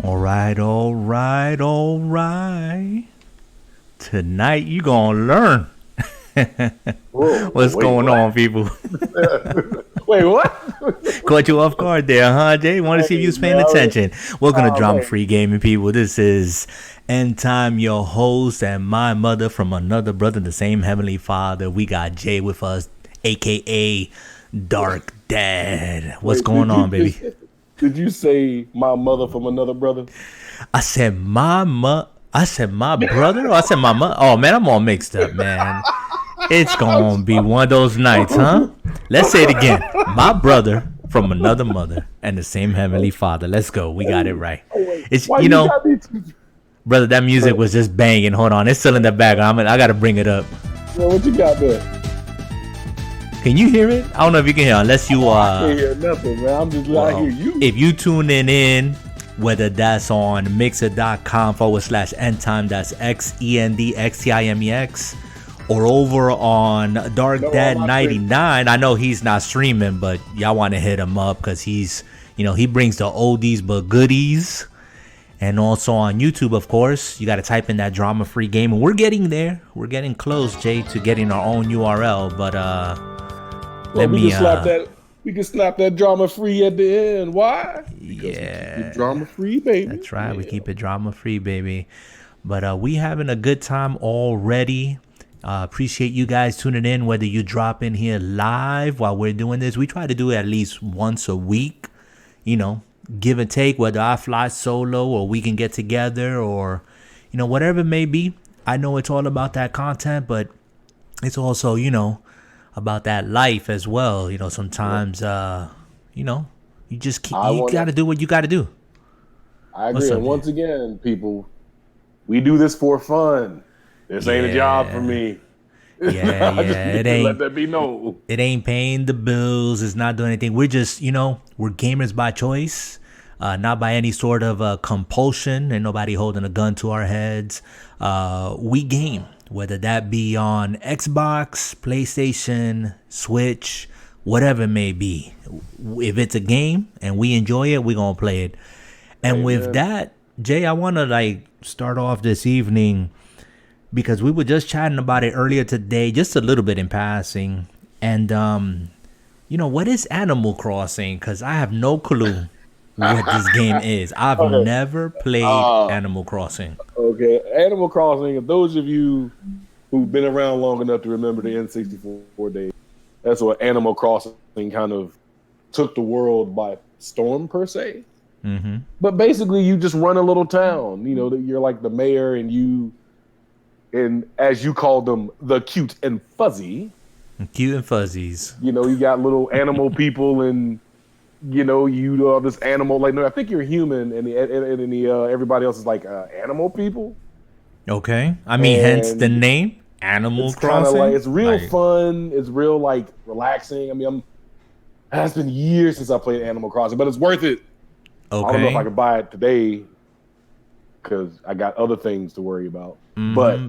All right, all right, all right. Tonight you gonna learn Whoa, what's wait, going what? on, people. Wait, what? Caught you off guard there, huh, Jay? Want to see if you Hey, was man, paying attention. Welcome to oh, Drama man. Free Gaming, people. This is End Time, your host, and my mother from another brother, the same Heavenly Father. We got Jay with us, aka Dark Dad. What's Wait, going on, baby? did you say my mother from another brother? I said I said my brother, or I said my mother. Oh man, I'm all mixed up, man. It's I'm gonna be sorry. one of those nights, huh? Let's say it again. My brother from another mother and the same heavenly father. Let's go. We got it right. Oh, wait, It's why you got me to... brother, that music was just banging. Hold on, it's still in the background. I gotta bring it up. Well, what you got there? Can you hear it? I don't know if you can hear, unless you I can't hear nothing, man. I'm just like, I hear you. if you tuning in, whether that's on mixer.com/endtime, that's XENDXTIMEX, or over on Dark Dad 99. I know he's not streaming, but y'all want to hit him up because he's, he brings the oldies but goodies. And also on YouTube, of course, you got to type in that Drama Free Game, and we're getting there. We're getting close, Jay, to getting our own URL. But we can slap that drama free at the end. Why? Because yeah, we keep it drama free, baby. That's right. Yeah. We keep it drama free, baby. But we having a good time already. Appreciate you guys tuning in, whether you drop in here live while we're doing this. We try to do it at least once a week, give and take, whether I fly solo or we can get together or, whatever it may be. I know it's all about that content, but it's also, about that life as well. Sometimes, you just keep, you got to do what you got to do. I agree. And once again, people, we do this for fun. This ain't a job for me. Yeah, it ain't. Let that be known. It ain't paying the bills. It's not doing anything. We're just, we're gamers by choice, not by any sort of compulsion. And nobody holding a gun to our heads. We game, whether that be on Xbox, PlayStation, Switch, whatever it may be. If it's a game and we enjoy it, we're gonna play it. And with that, Jay, I want to start off this evening, because we were just chatting about it earlier today, just a little bit in passing. And, what is Animal Crossing? Because I have no clue what this game is. I've never played Animal Crossing. Okay, Animal Crossing, if those of you who've been around long enough to remember the N64 days, that's what Animal Crossing kind of took the world by storm, per se. Mm-hmm. But basically, you just run a little town. You're like the mayor, and as you call them, the cute and fuzzy. Cute and fuzzies. You got little animal people, and you this animal. Like, no, I think you're human, and everybody else is like animal people. Okay, I mean, hence the name Animal Crossing. It's real fun. It's real relaxing. I mean, it's been years since I played Animal Crossing, but it's worth it. Okay. I don't know if I could buy it today because I got other things to worry about. Mm-hmm. But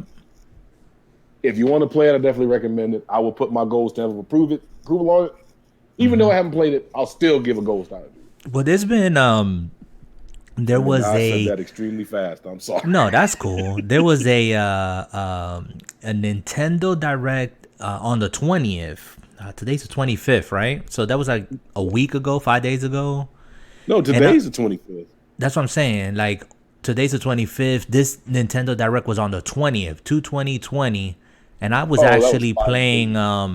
if you want to play it, I definitely recommend it. I will put my gold stamp of approval on it. Even though I haven't played it, I'll still give a gold star. Well, there's been I said that extremely fast. I'm sorry. No, that's cool. There was a Nintendo Direct on the 20th. Today's the 25th, right? So that was like a week ago, 5 days ago. No, today's the 25th. That's what I'm saying. Like, today's the 25th. This Nintendo Direct was on the 20th, 2/20/20, and I was actually playing. I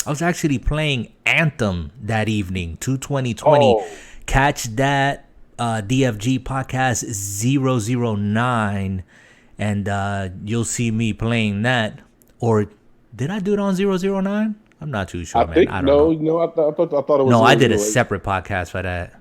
was actually playing Anthem that evening, 2/20/20. Catch that DFG podcast 009, and you'll see me playing that. Or did I do it on 009? I'm not too sure, man. I don't know. I thought it was. No, I did a separate podcast for that.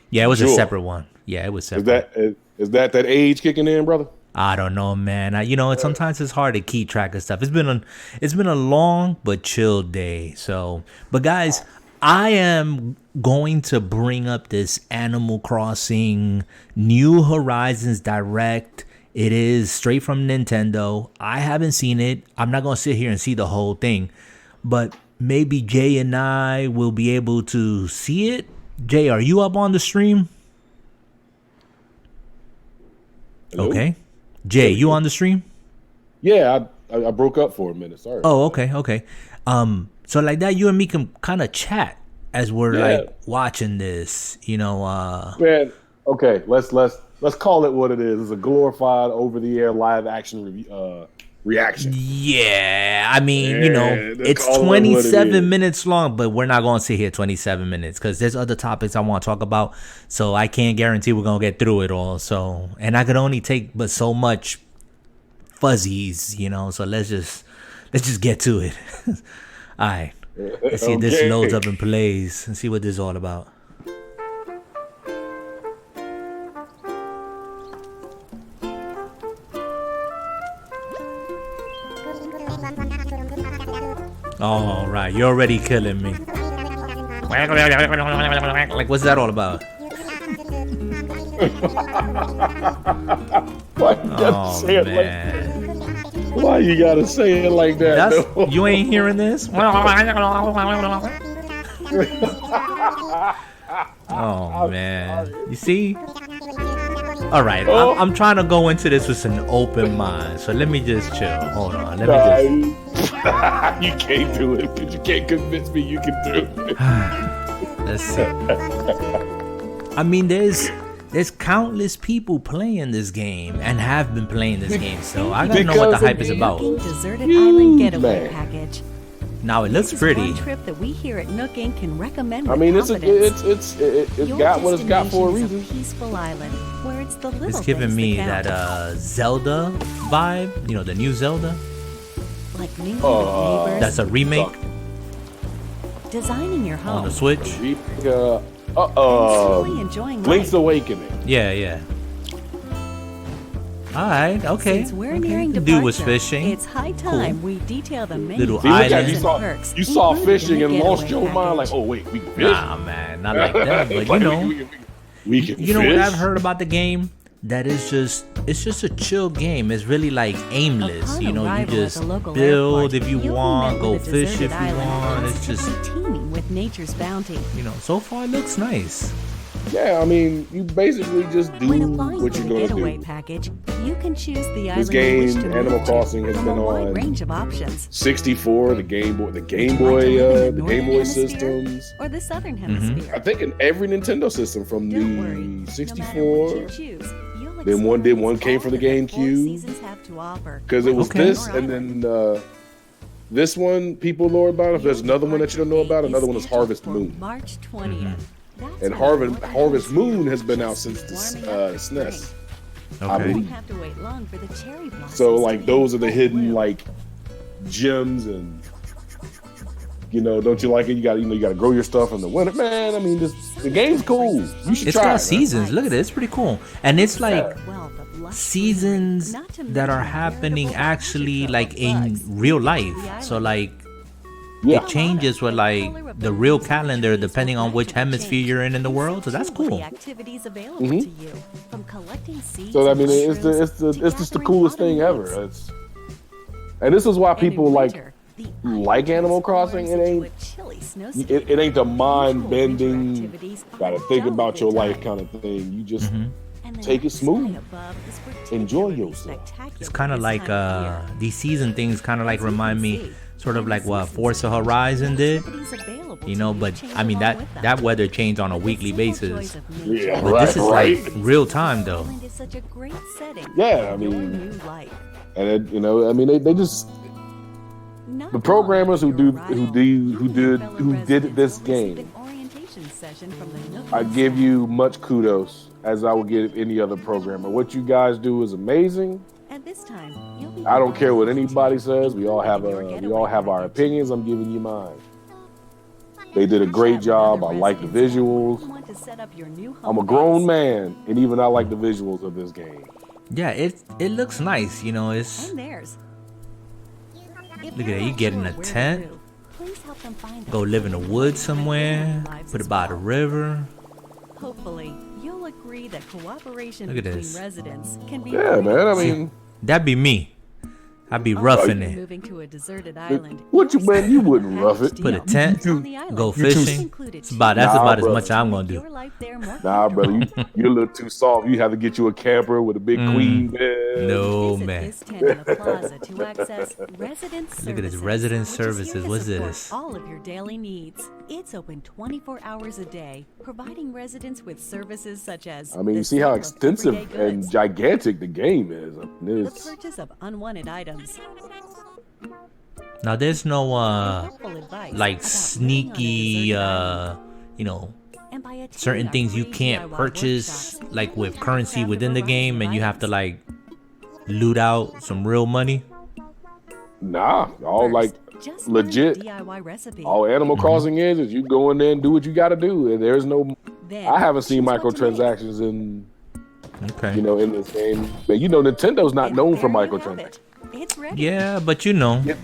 Yeah, it was a separate one. Yeah, it was separate. Is that age kicking in, brother? I don't know, man. Sometimes it's hard to keep track of stuff. It's been a long but chill day. So, but guys, I am going to bring up this Animal Crossing New Horizons Direct. It is straight from Nintendo. I haven't seen it. I'm not gonna sit here and see the whole thing, but maybe Jay and I will be able to see it. Jay, are you up on the stream? Hello? Okay. Jay, you on the stream? Yeah, I broke up for a minute. Sorry. Oh, okay. So like that, you and me can kind of chat as we're like watching this. Man, okay, let's call it what it is. It's a glorified over-the-air live action reaction. Yeah, I mean, it's call it what 27 it is. minutes long, but we're not going to sit here 27 minutes because there's other topics I want to talk about. So I can't guarantee we're going to get through it all. So, and I could only take but so much fuzzies, so let's just get to it. All right, let's see if this loads up and plays and see what this is all about. All right, you're already killing me. Like, what's that all about? Why you gotta say it like that? You ain't hearing this? Oh man, you see? All right, I'm trying to go into this with an open mind, so let me just chill. Hold on, you can't do it because you can't convince me you can do it. Let's see. I mean, there's countless people playing this game and have been playing this game, so I gotta know what the hype is about. Deserted Island Getaway Package. Now it looks pretty. One trip that we here at Nook Inc. can recommend. I mean, it's got what it's got for a reason. Peaceful island where it's the little It's giving me that Zelda vibe. The new Zelda. Like neighbors. That's a remake. Designing your home on the Switch. Link's Awakening. Yeah. All right, okay. Since we're nearing the dude was fishing. It's high time we detail the many little island. You saw fishing and lost your mind. Like, oh wait, we can fish. Nah, man, not like that. But we can. You know what I've heard about the game? That is it's just a chill game. It's really like aimless. You just build if you want, go fish if you want. It's just teeming with nature's bounty. So far it looks nice. Yeah, I mean, you basically just do what you're going to do. Package, you can choose the this game, Animal Crossing, has been on range of options. 64, the Game Boy systems, or the Southern Hemisphere. I think in every Nintendo system from the 64. Then one came from the GameCube. Because it was this, and then this one people know about. If there's another one that you don't know about, another one is Harvest Moon. March 20th. And Harvest Moon has been out since the SNES. Okay. So like those are the hidden like gems, and don't you like it? You got to grow your stuff in the winter, man. I mean, the game's cool. You should try it. It's got seasons. Look at it. It's pretty cool, and it's like seasons that are happening actually like in real life. So like. Yeah. It changes with like the real calendar depending on which hemisphere you're in the world, so that's cool. So I mean, it's just the coolest thing ever. And this is why people like Animal Crossing. It ain't the mind bending, gotta think about your life kind of thing. You just take it smooth, enjoy yourself. It's kind of like these season things kind of like remind me. Sort of like what Forza Horizon did, but I mean that weather changed on a weekly basis. Yeah, but this is like real time though. Yeah, I mean, and they just the programmers who did this game. I give you much kudos, as I would give any other programmer. What you guys do is amazing. At this time, I don't care what anybody says. We all have our opinions. I'm giving you mine. They did a great job. I like the visuals. I'm a grown man, and even I like the visuals of this game. Yeah, it looks nice. It's. Look at that. You get in a tent. Go live in the woods somewhere. Put it by the river. Hopefully, you'll agree that cooperation between residents can be. Yeah, man. I mean. That'd be me. I'd be roughing it. Moving to a deserted island. What you man? You wouldn't rough it. Put a tent, On the island. go fishing. That's about as brother. much as I'm gonna do. Your life there more Nah, brother, you're a little too soft. You have to get you a camper with a big queen bed. No Visit man. this tent in the plaza to access resident services. Look at this resident which is here services. to What's support this? All of your daily needs. It's open 24 hours a day, providing residents with services such as. I mean, you the see how sale of extensive everyday and goods, gigantic the game is. I mean, the it's, purchase of unwanted items. Now there's no Helpful advice like about living on a sneaky deserted island. you know, And by attending certain our things you free can't DIY purchase workshops, like with you currency craft a within the variety game, of and you have to items. like loot out some real money. nah, all First, like just learn the legit. DIY recipe. All Animal Crossing is you go in there and do what you got to do. And there's no. Then I haven't seen choose what to make. microtransactions in Okay. in this game. But Nintendo's not And known for there you have microtransactions. it. It's ready. Yeah, but Yeah.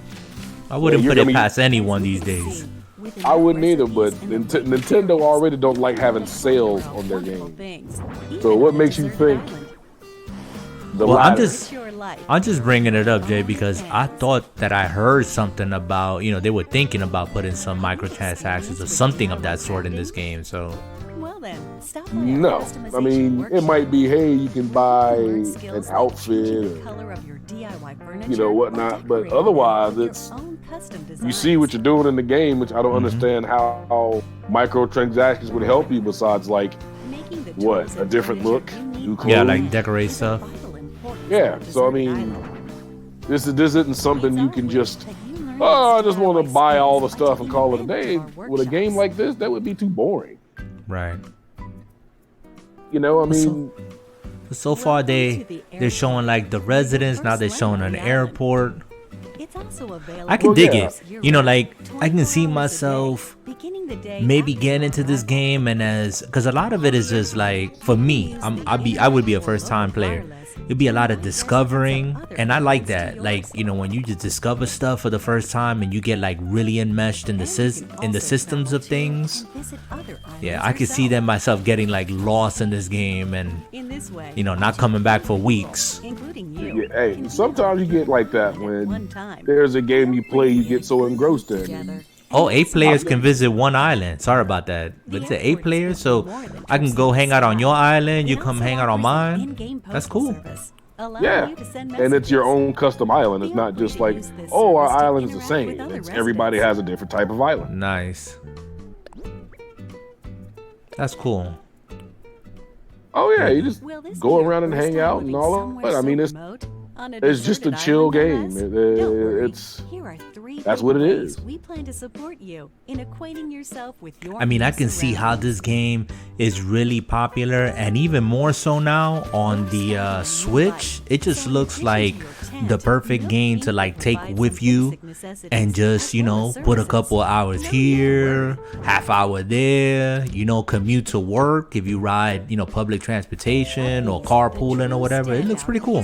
I wouldn't Yeah, put I it mean- past anyone these days. With I enough wouldn't either, but recipes and a Nintendo already don't like having Learn sales about on their wonderful game. things, So even what on a makes you deserted think island. the Well, I'm latter? just It's your life. I'm just bringing it up, Jay, because I thought that I heard something about, they were thinking about putting some microtransactions or something of that sort in this game. So, Well then, stop by our No, customization I mean it workshop. might be, hey, you can buy Learn an skills like outfit, changing the or, color of your DIY furniture or whatnot. But decorating otherwise, with your it's own custom you see what designs. you're doing in the game, which I don't understand how microtransactions would help you besides like Making the what, tools a and different furniture look, you need new for yeah, clothes. like decorate stuff. vital importance Yeah, on a so I deserted mean, island. this isn't something It's you our can wish just. that you learn Oh, I these just want to DIY buy all the skills by stuff and taking call it a advantage day. of our With a game workshops. like this, that would be too boring. Right. I mean, So far they're showing like the residents, now they're showing an airport. It's also available. I can Well, dig yeah. it. Like I can see myself beginning the day maybe after get your into this arrival. game, and because a lot of it is just like, for me, I would be a first time player. It'd be a lot of discovering, and I like that. Like, when you just discover stuff for the first time and you get like really enmeshed in the systems of things. Yeah, I could see that myself getting like lost in this game and In this way, not coming back for weeks. including you. yeah, hey, can sometimes you do get like that at when one time. there's a game you play, you get so engrossed in. Together. Oh, 8 players can visit one island. Sorry about that. But it's 8 players, so I can go hang out on your island, you It come also hang out on offers an mine. in-game That's postal cool. service, allowing Yeah, you to send and it's your messages. own custom island. It's Feel not free just to like, use this oh, our service to island is the interact same. with other It's, everybody residents. has a different type of island. Nice. That's cool. Oh yeah, you just Will this go be your around and first hang time out and living all somewhere that. I mean, so it's remote, on a it's just a deserted chill island, game. no less? Don't worry. It's Here are 3 that's what it ways is. We plan to support you in acquainting yourself with your I mean, I new can see how surroundings. this game is really popular, and even more so now on the Switch. It just looks like the perfect game to like take with you and just, put a couple of hours here, half hour there, commute to work if you ride, public transportation or carpooling or whatever. It looks pretty cool.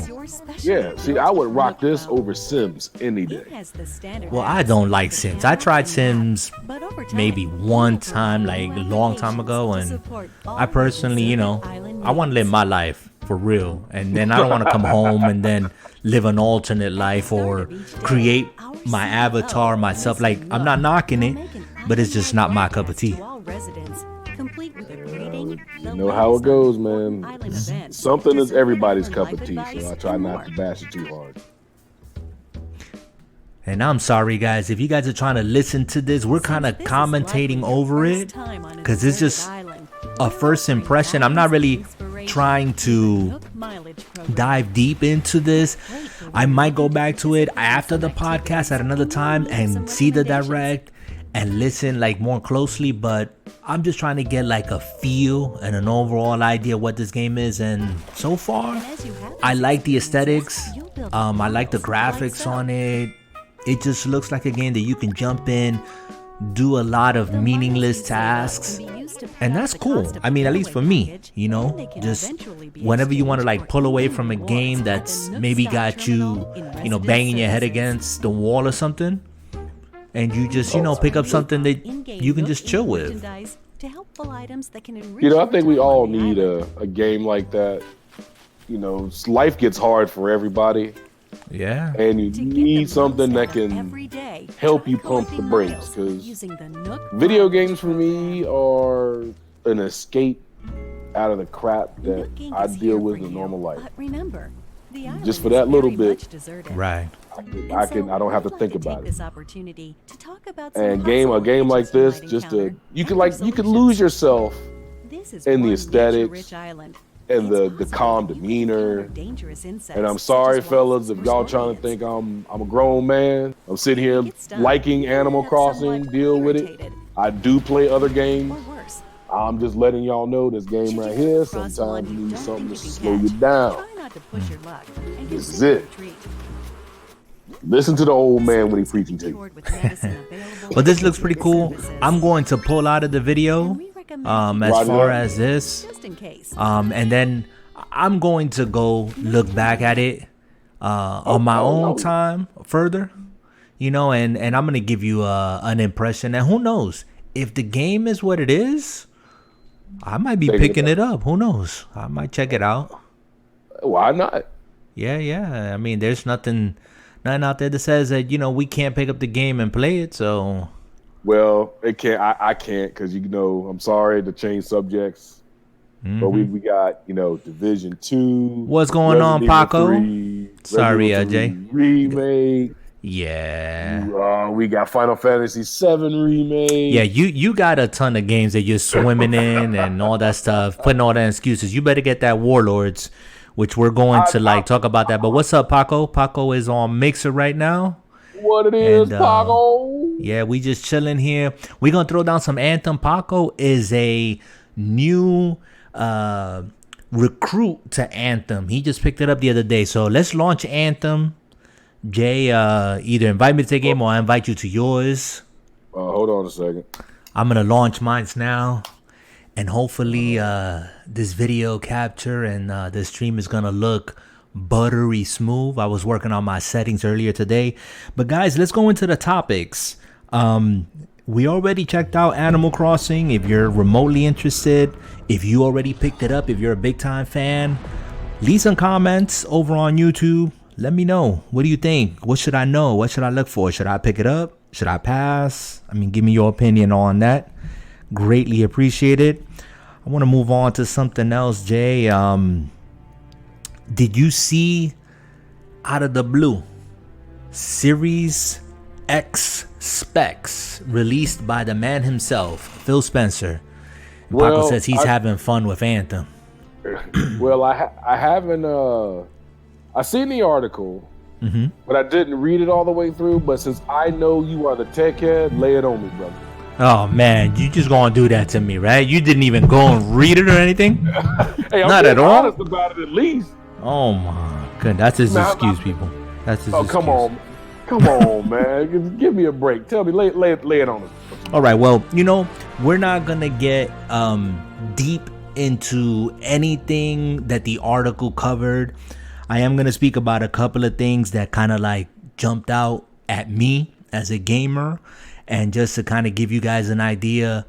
Yeah, see, I would rock this over Sims any day. Well, I don't like Sims. I tried Sims maybe one time, like a long time ago, and I personally, I want to live my life for real, and then I don't want to come home and then live an alternate life or create my avatar myself. Like, I'm not knocking it, but it's just not my cup of tea. You know how it goes, man. Something is everybody's cup of tea, so I try not to bash it too hard. And I'm sorry, guys, if you guys are trying to listen to this, we're kind of commentating over it because it's just a first impression. I'm not really trying to dive deep into this. I might go back to it after the podcast at another time and see the direct and listen like more closely, but I'm just trying to get like a feel and an overall idea what this game is. And so far, I like the aesthetics. I like the graphics on it. It just looks like a game that you can jump in, do a lot of meaningless tasks, and that's cool. I mean, at least for me, just whenever you want to like pull away from a game that's maybe got you, banging your head against the wall or something, and you just, pick up something that you can just chill with. I think we all need a game like that. Life gets hard for everybody. Yeah. And you To get the need most something that out can every day, help try you pump the collecting brakes, miles because using the Nook video Mileage games for me program. are an escape out of the crap that Nook Inc. I is deal here with for in you, normal life. but remember, the island Just for is that little very bit, much deserted. Right. I don't have to we'd like think to about take it. this opportunity to talk about some And a possible game like features you this, might just encounter to you and could their you could solutions. lose yourself This is in the one aesthetics nature-rich island. and It's the possible calm that you could demeanor. encounter dangerous insects And I'm such sorry, as fellas, wasps if or y'all trying to scorpions. think I'm a grown man. I'm sitting If here it gets done, liking you may Animal end up somewhat Crossing, deal with it. irritated, I do play other games. or worse. I'm just letting y'all know this game Should you right come here, across one sometimes you you need don't something think to you can slow you catch, down. try not to push your luck and This is consider it. retreat. Listen to the old man when he Supplements can preaching be to you. cured with medicine available But this from looks pretty nutrition cool. services. I'm going to pull out of the video And we recommend as Roger far that. as this. just in case. And then I'm going to go look back at it on my own time further, and I'm going to give you an impression. And who knows? If the game is what it is, I might be Take it picking back. it up. Who knows? I might check it out. Why not? Yeah. I mean, there's nothing out there that says that, we can't pick up the game and play it. So, Well, it can't. I can't because I'm sorry to change subjects, but we got Division 2. What's going on, Resident Evil Paco? 3, Sorry, Resident Evil Jay. 3 remake. Yeah. We got Final Fantasy 7 remake. Yeah, you got a ton of games that you're swimming in and all that stuff, putting all the excuses. You better get that Warlords, which we're going to talk about that. But what's up, Paco? Paco is on Mixer right now. What it is, And, Paco? Yeah, we just chilling here. We're going to throw down some Anthem. Paco is a new recruit to Anthem. He just picked it up the other day. So let's launch Anthem. Jay, either invite me to the game or I invite you to yours. Hold on a second. I'm going to launch mine now. And hopefully this video capture and this stream is going to look buttery smooth. I was working on my settings earlier today. But guys, let's go into the topics. We already checked out Animal Crossing. If you're remotely interested, if you already picked it up, if you're a big time fan, leave some comments over on YouTube. Let me know. What do you think? What should I know? What should I look for? Should I pick it up? Should I pass? I mean, give me your opinion on that. Greatly appreciate it. I want to move on to something else, Jay. Did you see out of the blue Series X specs released by the man himself, Phil Spencer? And Paco says he's having fun with Anthem. Well, I haven't. I seen the article, but I didn't read it all the way through. But since I know you are the tech head, lay it on me, brother. Oh man, you just gonna do that to me, right? You didn't even go and read it or anything? Hey, I'm Not at being all. honest about it at least. Oh my goodness, that's his excuse, people. That's his excuse. Come on, man. Give me a break. Tell me, lay it on us. All right, well, we're not gonna get deep into anything that the article covered. I am gonna speak about a couple of things that kind of like jumped out at me as a gamer, and just to kind of give you guys an idea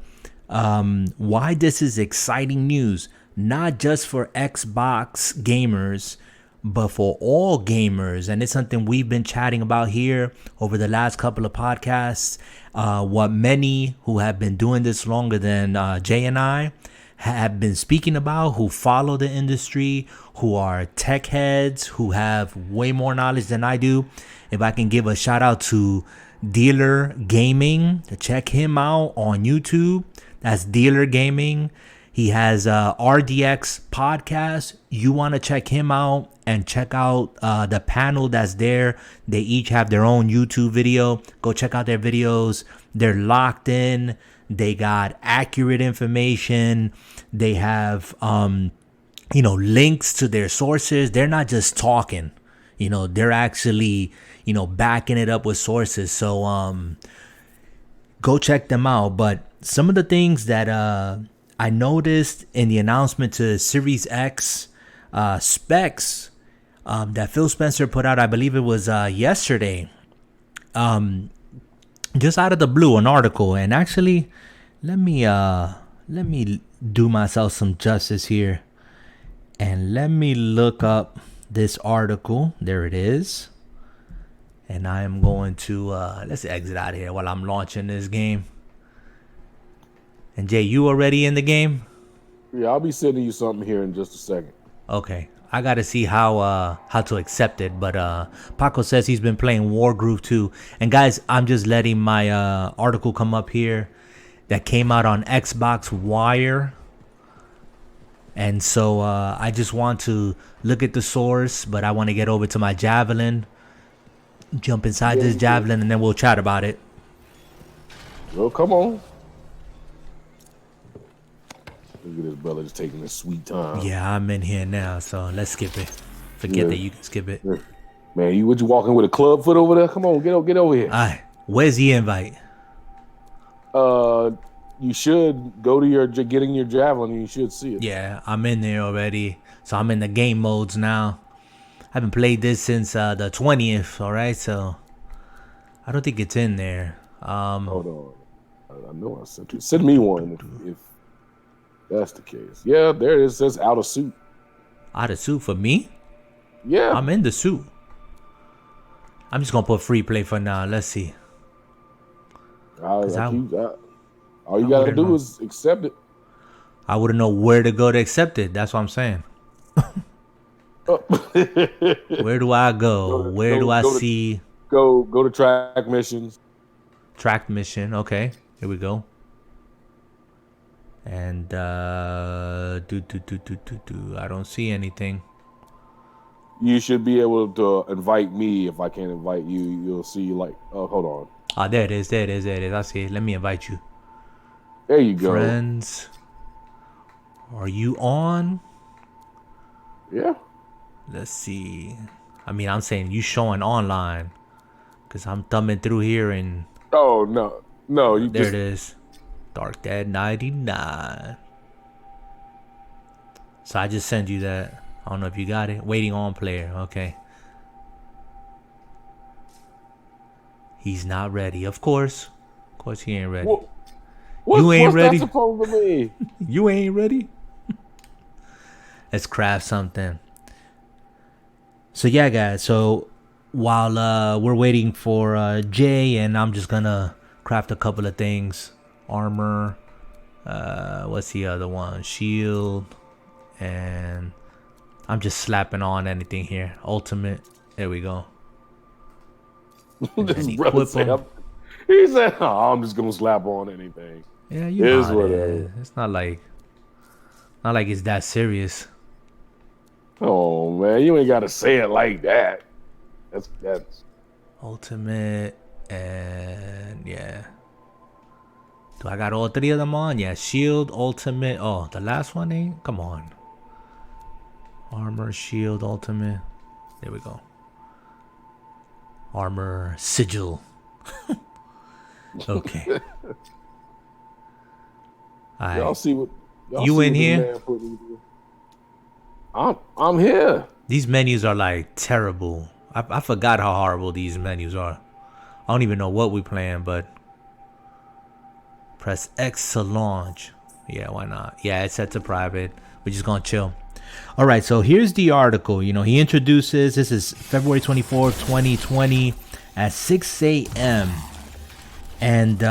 why this is exciting news, not just for Xbox gamers, but for all gamers. And it's something we've been chatting about here over the last couple of podcasts. What many who have been doing this longer than Jay and I have been speaking about, who follow the industry, who are tech heads, who have way more knowledge than I do. If I can give a shout out to Dealer Gaming, to check him out on YouTube. That's Dealer Gaming. He has RDX podcast. You want to check him out and check out the panel that's there. They each have their own YouTube video. Go check out their videos. They're locked in. They got accurate information. They have, links to their sources. They're not just talking. They're actually, backing it up with sources. So go check them out. But some of the things that I noticed in the announcement to Series X specs that Phil Spencer put out, I believe it was yesterday, just out of the blue, an article. And actually, let me do myself some justice here, and let me look up this article. There it is. And I am going to let's exit out of here while I'm launching this game. And Jay, you already in the game? Yeah, I'll be sending you something here in just a second. Okay. I gotta see how to accept it, but Paco says he's been playing Wargroove 2. And guys, I'm just letting my article come up here that came out on Xbox Wire. And so I just want to look at the source, but I want to get over to my Javelin, jump inside this Javelin, and then we'll chat about it. Well, come on. Look at this brother just taking his sweet time. Yeah, I'm in here now, so let's skip it. Forget that you can skip it. Yeah. Man, you walking with a club foot over there? Come on, get over here. All right, where's the invite? You should go to getting your Javelin and you should see it. Yeah, I'm in there already. So I'm in the game modes now. I haven't played this since the 20th, all right? So I don't think it's in there. Hold on. I know I sent you. Send me one if that's the case. Yeah, there it is. It says out of suit. Out of suit for me? Yeah. I'm in the suit. I'm just going to put free play for now. Let's see. All you got to do is accept it. I wouldn't know where to go to accept it. That's what I'm saying. Where do I go? Where do I see? Go to track missions. Track mission. Okay. Here we go. And I don't see anything. You should be able to invite me. If I can't invite you, you'll see hold on. Ah, there it is. I see it. Let me invite you. There you go. Friends. Are you on? Yeah. Let's see. I mean, I'm saying you showing online. Because I'm thumbing through here and... Oh, no. No, there it is. Dark Dead 99. So I just sent you that. I don't know if you got it. Waiting on player. Okay. He's not ready. Of course he ain't ready. You ain't ready. What's that supposed to be? You ain't ready. Let's craft something. So yeah, guys. So while we're waiting for Jay, and I'm just gonna craft a couple of things. Armor. What's the other one? Shield. And I'm just slapping on anything here. Ultimate. There we go. This brother said, he said, "Oh, I'm just gonna slap on anything." Yeah, you know how it is. It's not like it's that serious. Oh man, you ain't gotta say it like that. That's Ultimate and yeah. Do I got all three of them on? Yeah, shield, ultimate. Oh, the last one ain't? Come on. Armor, shield, ultimate. There we go. Armor, sigil. Okay. Y'all see what you in here? I'm here. These menus are like terrible. I forgot how horrible these menus are. I don't even know what we playing, but press X to launch. Yeah, why not? Yeah, it's set to private. We're just gonna chill. All right, so here's the article. You know, he introduces, this is February 24th, 2020 at 6 a.m. And,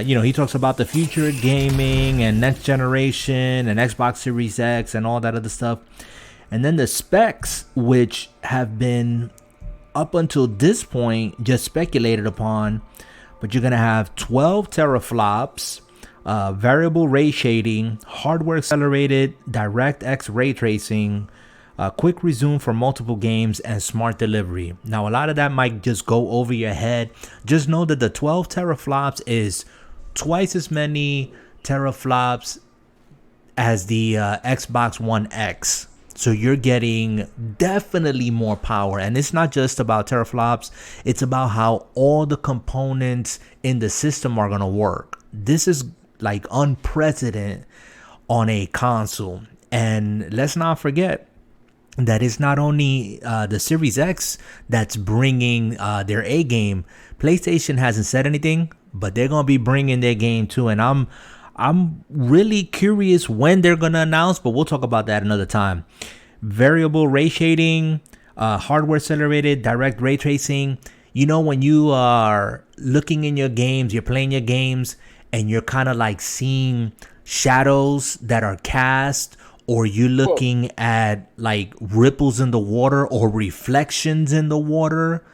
you know, he talks about the future of gaming and next generation and Xbox Series X and all that other stuff. And then the specs, which have been up until this point just speculated upon, but you're going to have 12 teraflops, variable ray shading, hardware accelerated DirectX ray tracing, quick resume for multiple games, and smart delivery. Now, a lot of that might just go over your head. Just know that the 12 teraflops is twice as many teraflops as the Xbox One X. So you're getting definitely more power. And it's not just about teraflops. It's about how all the components in the system are going to work. This is like unprecedented on a console. And let's not forget that it's not only the Series X that's bringing their A game. PlayStation hasn't said anything, but they're going to be bringing their game too. And I'm really curious when they're going to announce, but we'll talk about that another time. Variable ray shading, hardware accelerated, direct ray tracing. You know, when you are looking in your games, you're playing your games, and you're kind of like seeing shadows that are cast, or you're looking at like ripples in the water or reflections in the water.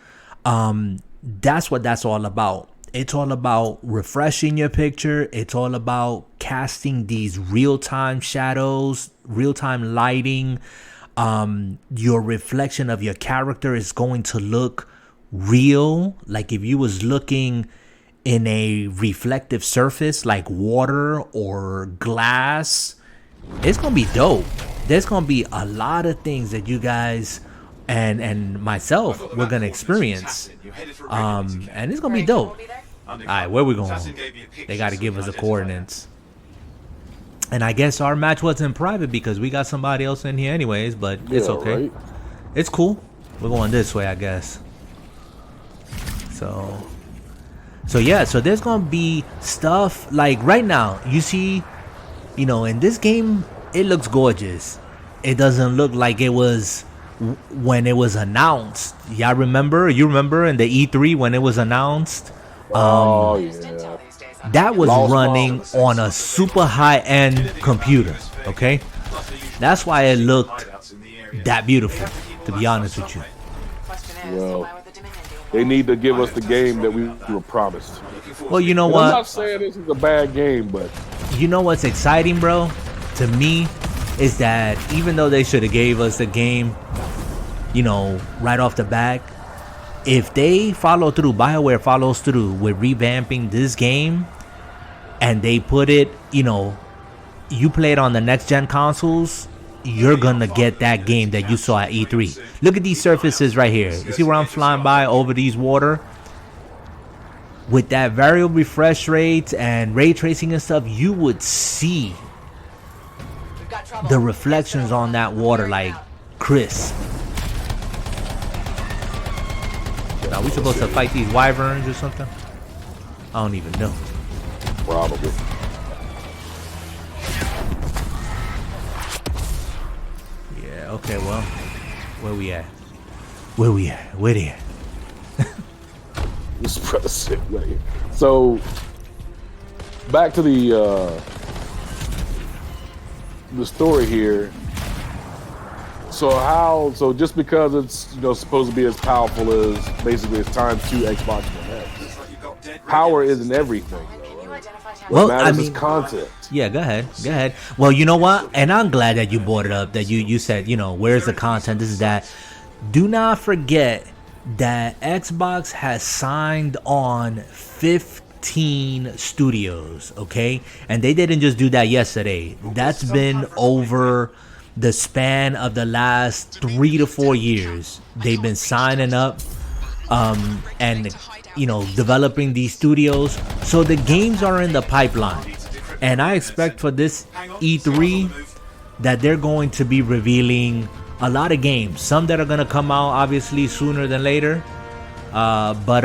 That's what that's all about. It's all about refreshing your picture. It's all about casting these real-time shadows, real-time lighting. Your reflection of your character is going to look real. Like if you was looking in a reflective surface like water or glass, it's going to be dope. There's going to be a lot of things that you guys and myself we're going to experience. And it's going to be dope. All right, where we going? They got to give us the coordinates. And I guess our match wasn't private because we got somebody else in here anyways, but it's okay. Right. It's cool. We're going this way, I guess. So yeah, so there's going to be stuff like right now, you see, you know, in this game, it looks gorgeous. It doesn't look like it was when it was announced. Y'all remember? You remember in the E3 when it was announced? Yeah. That was running on a super high-end computer, okay? That's why it looked that beautiful, to be honest with you. Well, they need to give us the game that we were promised. Well, you know what? I'm not saying this is a bad game, but... You know what's exciting, bro? To me, is that even though they should have gave us the game, you know, right off the bat, if they follow through, BioWare follows through with revamping this game, and they put it, you know, you play it on the next gen consoles, you're gonna get that game that you saw at E3. Look at these surfaces right here. You see where I'm flying by over these water? With that variable refresh rate and ray tracing and stuff, you would see the reflections on that water like crisp. Are we supposed to fight these wyverns or something? I don't even know. Probably. Yeah, okay, well, where we at? Where we at? Where they at? This brother sit right here. So, back to the story here. So just because it's, you know, supposed to be as powerful as basically it's times 2 Xbox One X, power isn't everything. What matters is content. Yeah, go ahead. Well, you know what? And I'm glad that you brought it up. That you said, you know, where's the content? This is that. Do not forget that Xbox has signed on 15 studios. Okay, and they didn't just do that yesterday. That's been over the span of the last 3 to 4 years. They've been signing up and, you know, developing these studios. So the games are in the pipeline. And I expect for this E3 that they're going to be revealing a lot of games. Some that are going to come out obviously sooner than later. But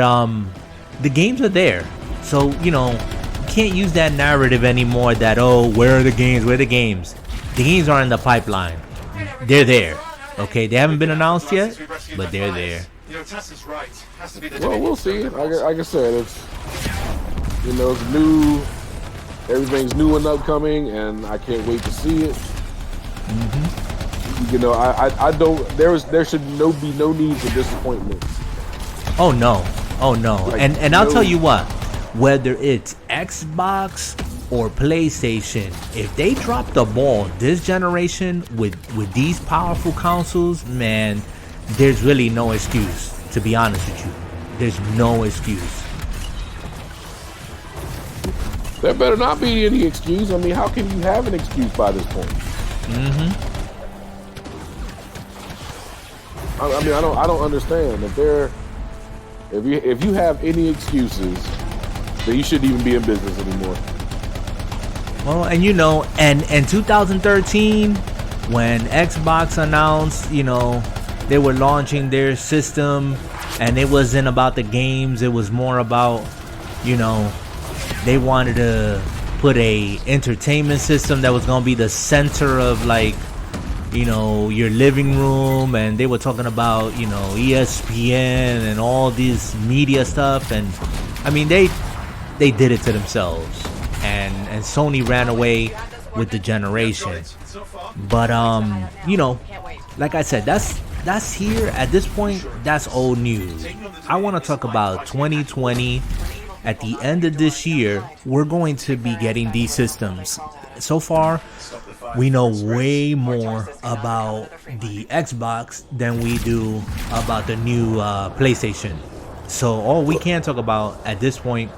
the games are there. So, you know, you can't use that narrative anymore that, oh, where are the games? Where are the games? The games are in the pipeline. They're there. Okay, they haven't been announced yet, but they're there. Well, we'll see. Like I said, it's, you know, it's new. Everything's new and upcoming, and I can't wait to see it. You know, I don't. There should be no need for disappointment. Oh no. Like, and I'll tell you what. Whether it's Xbox or PlayStation, if they drop the ball this generation with these powerful consoles, man, there's really no excuse. To be honest with you, there's no excuse. There better not be any excuse. I mean, how can you have an excuse by this point? I mean, I don't understand. If you have any excuses, then you shouldn't even be in business anymore. Well, and you know, and in 2013, when Xbox announced, you know, they were launching their system, and it wasn't about the games, it was more about, you know, they wanted to put a entertainment system that was gonna be the center of, like, your living room, and they were talking about, ESPN and all this media stuff. And I mean, they did it to themselves, and Sony ran away with the generation. But like I said, that's here at this point. That's old news. I want to talk about 2020. At the end of this year, we're going to be getting these systems. So far, we know way more about the Xbox than we do about the new PlayStation. So all we can talk about at this point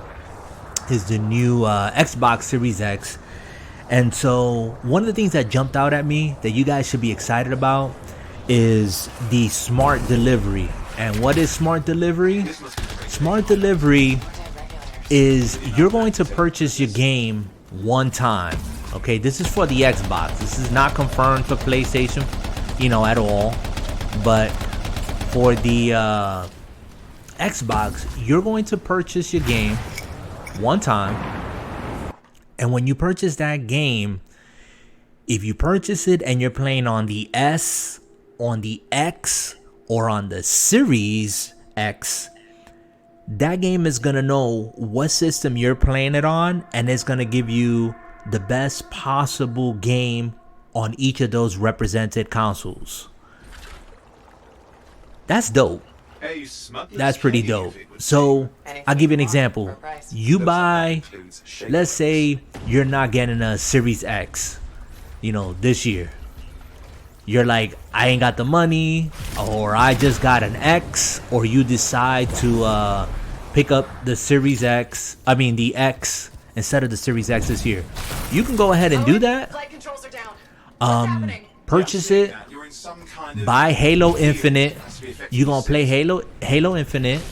is the new Xbox Series X. And so one of the things that jumped out at me that you guys should be excited about is the smart delivery. And what is smart delivery? Smart delivery is you're going to purchase your game one time. Okay, this is for the Xbox. This is not confirmed for PlayStation, at all. But for the Xbox, you're going to purchase your game one time. And when you purchase that game, if you purchase it and you're playing on the S, on the X, or on the Series X, that game is going to know what system you're playing it on, and it's going to give you the best possible game on each of those represented consoles. That's dope. That's pretty dope. So I'll give you an example. You buy, let's say you're not getting a Series X, this year. You're like, I ain't got the money, or I just got an X, or you decide to pick up the the X instead of the Series X this year. You can go ahead and do that. Purchase it, buy Halo Infinite. You're gonna play Halo Infinite,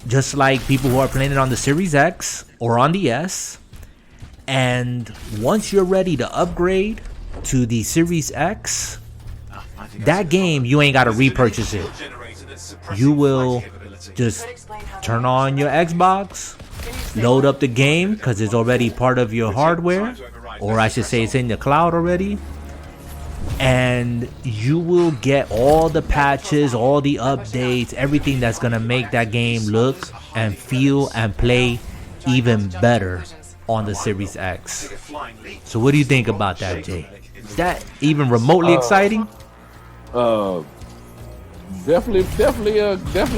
just like people who are playing it on the Series X or on the S. And once you're ready to upgrade to the Series X, that game, you ain't got to repurchase it. You will just turn on your Xbox, load up the game because it's already part of your hardware, or I should say it's in the cloud already, and you will get all the patches, all the updates, everything that's going to make that game look and feel and play even better on the Series X. So what do you think about that, Jay? Is that even remotely exciting? Definitely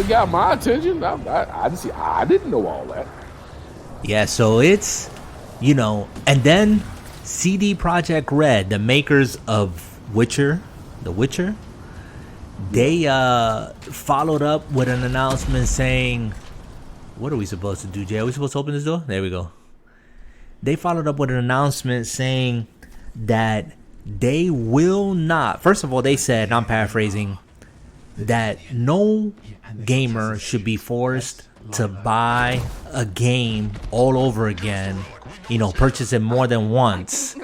got my attention. I didn't know all that. Yeah, so it's, and then CD Projekt Red, the makers of The Witcher, they followed up with an announcement saying, what are we supposed to do, Jay? Are we supposed to open this door? There we go. They followed up with an announcement saying that they will not, first of all, they said, and I'm paraphrasing, that no gamer should be forced to buy a game all over again, purchase it more than once,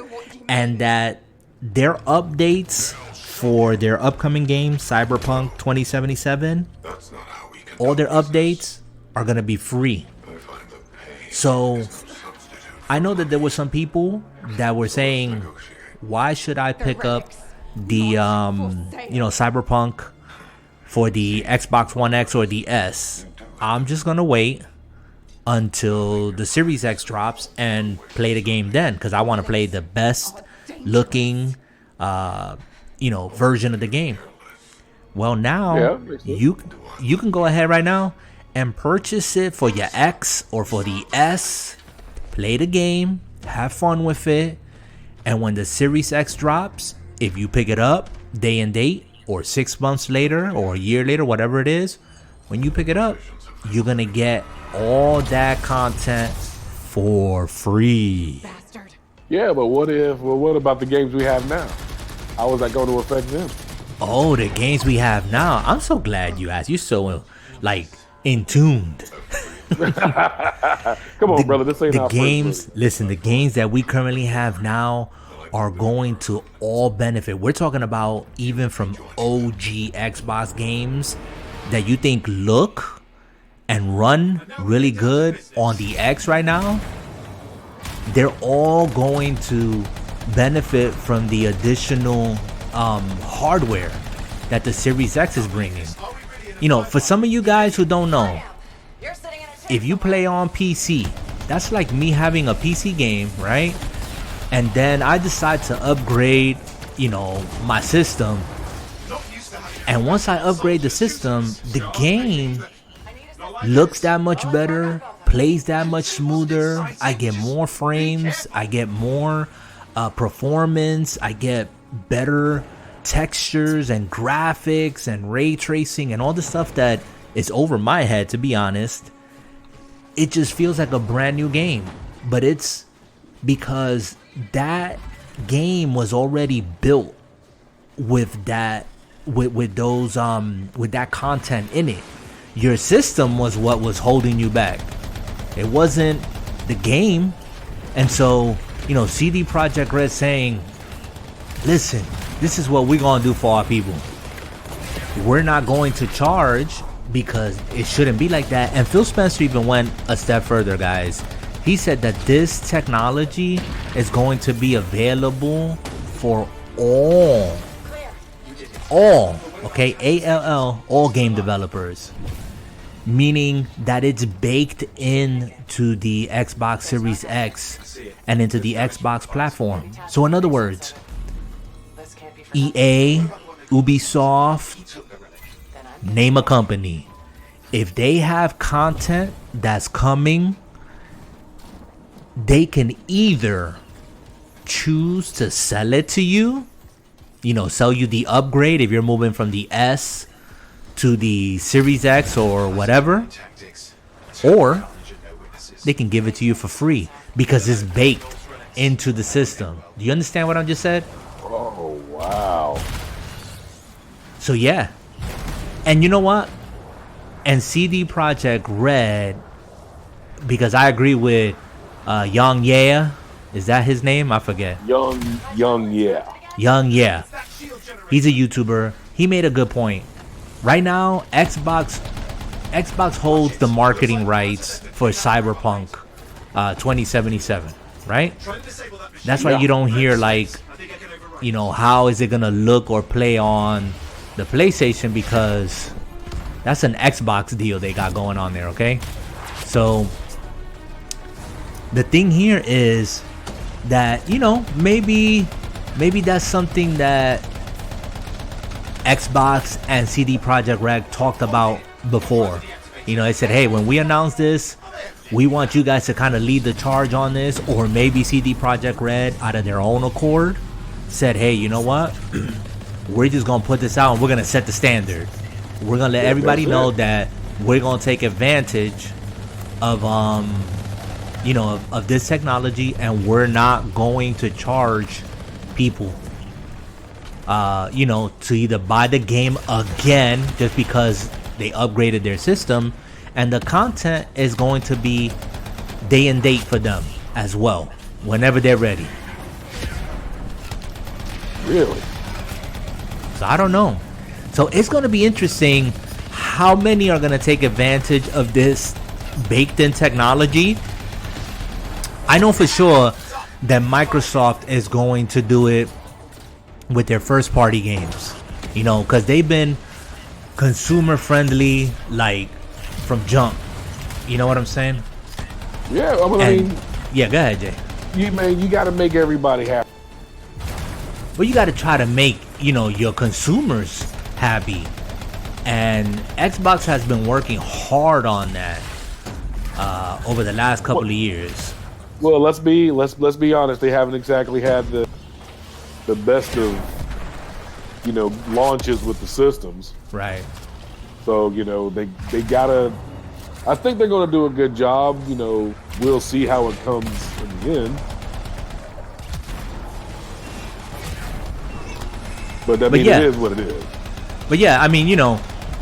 and that their updates for their upcoming game, Cyberpunk 2077, all their updates are going to be free. So I know that there were some people that were saying, why should I pick up the Cyberpunk for the Xbox One X or the S? I'm just gonna wait until the Series X drops and play the game then, because I want to play the best looking version of the game. Well, now you can go ahead right now and purchase it for your X or for the S, play the game, have fun with it. And when the Series X drops, if you pick it up day and date, or 6 months later, or a year later, whatever it is, when you pick it up, you're going to get all that content for free. Bastard. Yeah, but what about the games we have now? How is that going to affect them? Oh, the games we have now. I'm so glad you asked. You're so, in tuned. Come on, brother. This ain't the our games. first Listen, the games that we currently have now are going to all benefit. We're talking about even from OG Xbox games that you think look and run really good on the X right now. They're all going to benefit from the additional hardware that the Series X is bringing. You know, for some of you guys who don't know, if you play on PC, that's like me having a PC game, right? And then I decide to upgrade, you know, my system. And once I upgrade the system, the game looks that much better, plays that much smoother. I get more frames, I get more performance, I get better textures and graphics and ray tracing and all the stuff that is over my head, to be honest. It just feels like a brand new game, but it's because that game was already built with that with that content in it. Your system was what was holding you back. It wasn't the game. And so, you know, CD Projekt Red saying, listen, this is what we're gonna do for our people. We're not going to charge, because it shouldn't be like that. And Phil Spencer even went a step further, guys. He said that this technology is going to be available for all, okay, all game developers. Meaning that it's baked into the Xbox Series X and into the Xbox platform. So in other words, EA, Ubisoft, name a company, if they have content that's coming, they can either choose to sell it to you, you know, sell you the upgrade if you're moving from the S to the Series X or whatever, or they can give it to you for free because it's baked into the system. Do you understand what I just said? Oh, wow. So yeah. And you know what? And CD Projekt Red, because I agree with Young Yeah. Is that his name? I forget. Young Yeah. Young Yeah. He's a YouTuber. He made a good point. Right now, Xbox holds the marketing rights for Cyberpunk 2077, right? That's why you don't hear, like, you know, how is it gonna look or play on the PlayStation, because that's an Xbox deal they got going on there, okay? So the thing here is that, you know, maybe that's something that Xbox and CD Projekt Red talked about before. You know, they said, hey, when we announce this, we want you guys to kind of lead the charge on this. Or maybe CD Projekt Red, out of their own accord, said, hey, you know what? We're just going to put this out and we're going to set the standard. We're going to let everybody know that we're going to take advantage of, you know, of this technology, and we're not going to charge people, you know, to either buy the game again just because they upgraded their system, and the content is going to be day and date for them as well, whenever they're ready. Really? So I don't know. So it's going to be interesting how many are going to take advantage of this baked in technology. I know for sure that Microsoft is going to do it with their first party games, you know, because they've been consumer friendly, like, from jump. You know what I'm saying? Yeah, I mean, yeah, go ahead, Jay. You got to make everybody happy. But you got to try to make, you know, your consumers happy, and Xbox has been working hard on that over the last couple of years. Well, let's be honest. They haven't exactly had the best of, you know, launches with the systems. Right. So, you know, they gotta. I think they're gonna do a good job. You know, we'll see how it comes in the end. But I mean, yeah, it is what it is. But yeah, I mean, you know,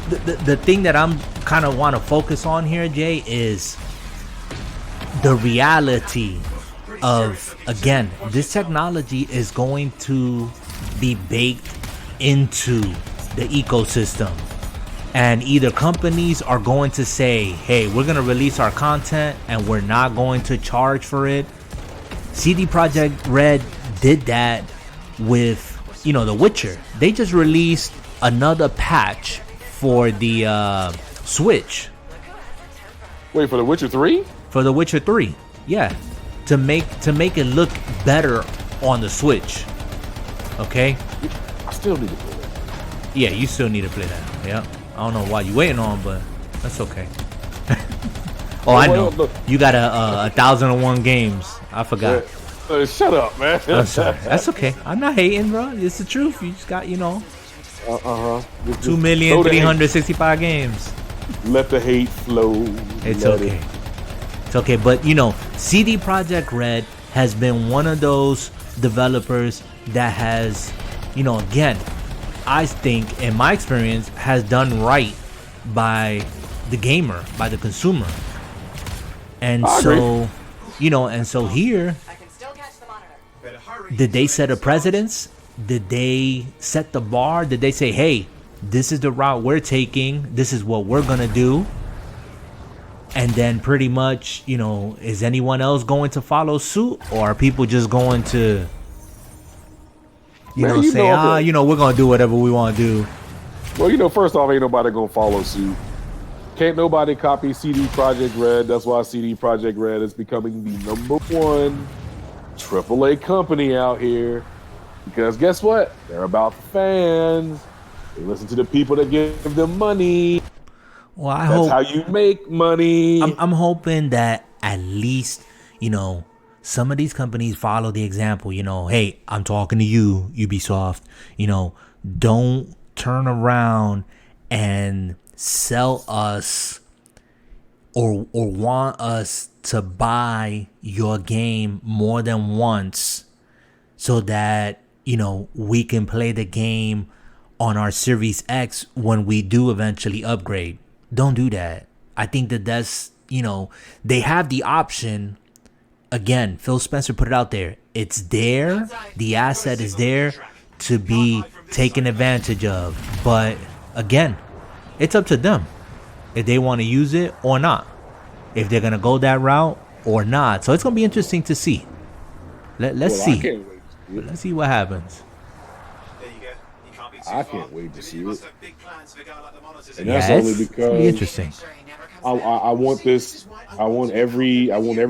the thing that I'm kind of want to focus on here, Jay, is the reality of, again, this technology is going to be baked into the ecosystem, and either companies are going to say, hey, we're going to release our content and we're not going to charge for it. CD Projekt Red did that with The Witcher. They just released another patch for the Switch. Wait, for The Witcher 3? For The Witcher 3, yeah, to make it look better on the Switch. Okay. I still need to play that. Yeah, you still need to play that. Yeah, I don't know why you waiting on, but that's okay. Oh, I know. You got 1,001 games. I forgot. Shut up, man. I'm sorry. That's okay. I'm not hating, bro. It's the truth. You just got 2,365,000 games. Let the hate flow. It's okay. It's okay. But CD Projekt Red has been one of those developers that has, again, I think in my experience has done right by the gamer, by the consumer. And so, and so here, did they set a precedence? Did they set the bar? Did they say, hey, this is the route we're taking, this is what we're gonna do? And then pretty much, is anyone else going to follow suit, or are people just going to say, we're gonna do whatever we want to do? Well, first off, ain't nobody gonna follow suit. Can't nobody copy CD Projekt Red. That's why CD Projekt Red is becoming the #1 AAA company out here. Because guess what? They're about the fans. They listen to the people that give them money. Well, That's how you make money. I'm hoping that at least, some of these companies follow the example. Hey, I'm talking to you, Ubisoft. Don't turn around and sell us or want us to buy your game more than once so that, we can play the game on our Series X when we do eventually upgrade. Don't do that. I think that's, they have the option. Again, Phil Spencer put it out there. It's there. The asset is there to be taken advantage of. But again, it's up to them if they want to use it or not. If they're going to go that route or not. So it's going to be interesting to see. Let's see. Let's see what happens. I can't wait to see it. And Yeah, that's only it's because be interesting. I want this. I want every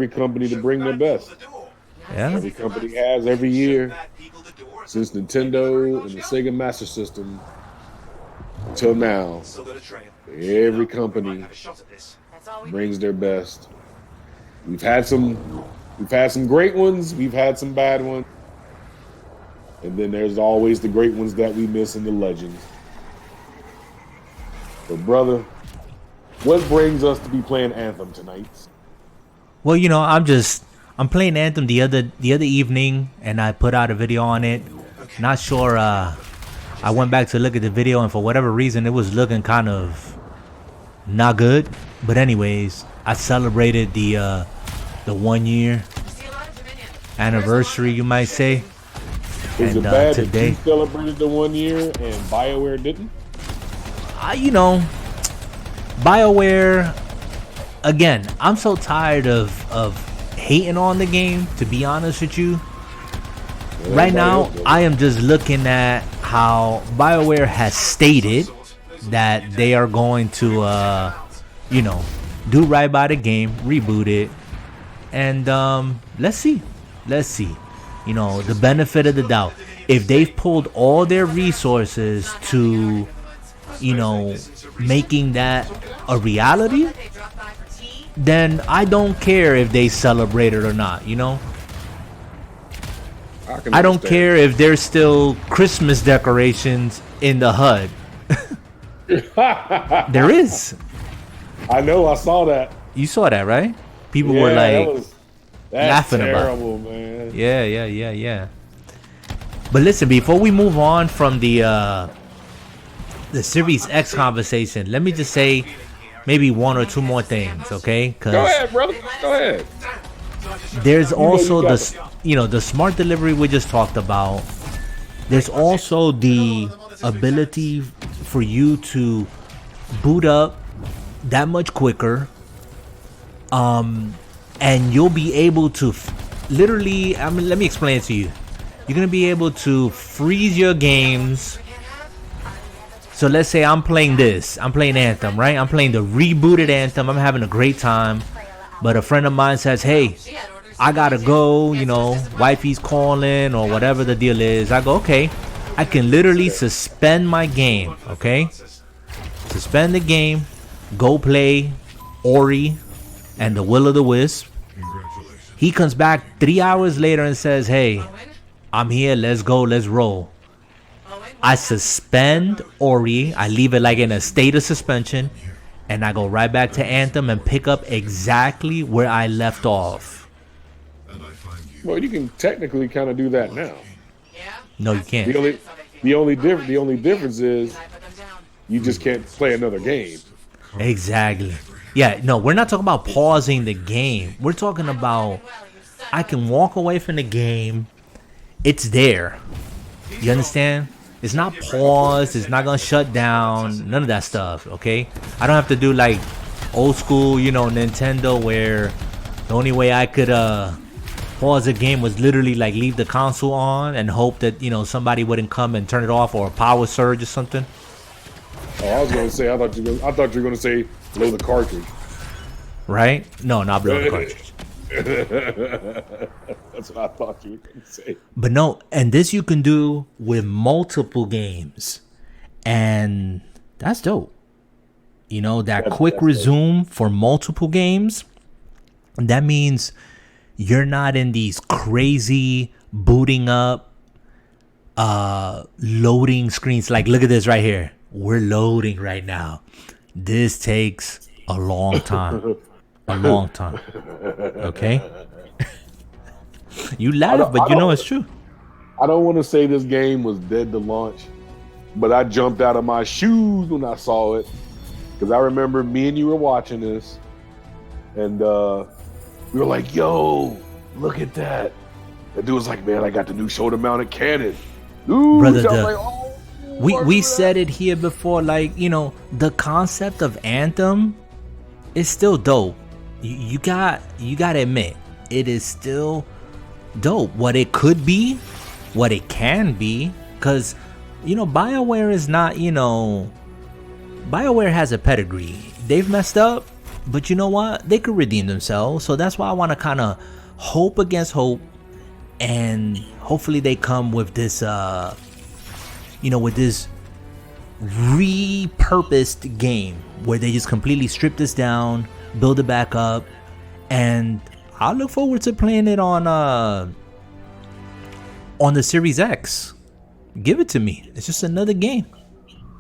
company to bring their best. Yeah. Every company has every year since Nintendo and the Sega Master System until now. Every company brings their best. We've had some great ones. We've had some bad ones. And then there's always the great ones that we miss in the legends. But brother, what brings us to be playing Anthem tonight? Well, I'm playing Anthem the other evening, and I put out a video on it. Not sure. I went back to look at the video, and for whatever reason, it was looking kind of not good. But anyways, I celebrated the 1 year anniversary, you might say. Is it bad that you celebrated the 1 year and BioWare didn't? BioWare, again, I'm so tired of hating on the game, to be honest with you. Right now, I am just looking at how BioWare has stated that they are going to, do right by the game, reboot it, and let's see. The benefit of the doubt. If they've pulled all their resources to, making that a reality, then I don't care if they celebrate it or not, I don't care if there's still Christmas decorations in the HUD. There is. I know, I saw that. You saw that, right? People were like laughing terrible, about it. Man. Yeah. But listen, before we move on from the Series X conversation, let me just say maybe one or two more things, okay? Go ahead, brother. Go ahead. There's also the smart delivery we just talked about. There's also the ability for you to boot up that much quicker. And you'll be able to literally, let me explain it to you. You're gonna be able to freeze your games. So let's say I'm playing this. I'm playing Anthem, right? I'm playing the rebooted Anthem. I'm having a great time. But a friend of mine says, hey, I gotta go, wifey's calling or whatever the deal is. I go, okay. I can literally suspend my game, okay? Suspend the game, go play Ori and the Will of the Wisp. He comes back 3 hours later and says, hey, I'm here, let's go, let's roll. I suspend Ori, I leave it like in a state of suspension, and I go right back to Anthem and pick up exactly where I left off. Well, you can technically kind of do that now. No, you can't. The only difference is you just can't play another game. Exactly. Yeah, no, we're not talking about pausing the game. We're talking about I can walk away from the game. It's there. You understand? It's not paused. It's not going to shut down. None of that stuff, okay? I don't have to do like old school, Nintendo where the only way I could pause the game was literally like leave the console on and hope that, somebody wouldn't come and turn it off or a power surge or something. Oh, I was going to say, I thought you were going to say blow the cartridge. Right? No, not blow the cartridge. That's what I thought you were going to say. But no, and this you can do with multiple games. And that's dope. That quick resume dope for multiple games. That means you're not in these crazy booting up, loading screens. Like, look at this right here. We're loading right now. This takes a long time. A long time. Okay? You laugh, but it's true. I don't want to say this game was dead to launch, but I jumped out of my shoes when I saw it. Because I remember me and you were watching this, and we were like, yo, look at that. The dude was like, man, I got the new shoulder-mounted cannon. Dude, brother, we said it here before, like, the concept of Anthem is still dope. You got to admit, it is still dope. What it could be, what it can be, because, BioWare is not, BioWare has a pedigree. They've messed up, but you know what? They could redeem themselves. So that's why I want to kind of hope against hope, and hopefully they come with this, with this repurposed game where they just completely strip this down, build it back up, and I look forward to playing it on the Series X. Give it to me. It's just another game.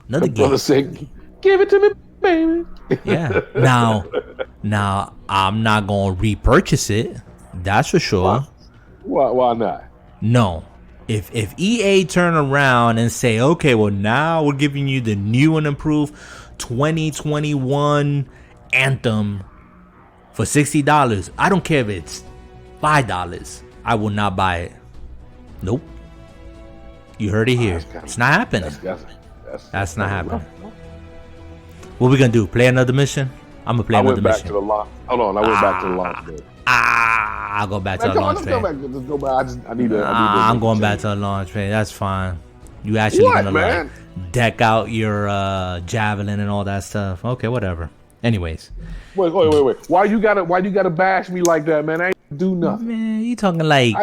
Another game. Say, give it to me, baby. Yeah. Now I'm not gonna repurchase it. That's for sure. Why not? No. If EA turn around and say, okay, well now we're giving you the new and improved 2021 Anthem for $60, I don't care if it's $5, I will not buy it. Nope. You heard it here. It's not happening. That's not happening. What we gonna do? Play another mission? I'm gonna play another mission. Hold on, I went back to the launch bed. I'll go back to the launch pad. Let's go back. I'm going back to the launch pad. That's fine. You actually gonna like deck out your javelin and all that stuff. Okay, whatever. Anyways. Wait. Why you gotta bash me like that, man? I ain't do nothing. Man, you talking like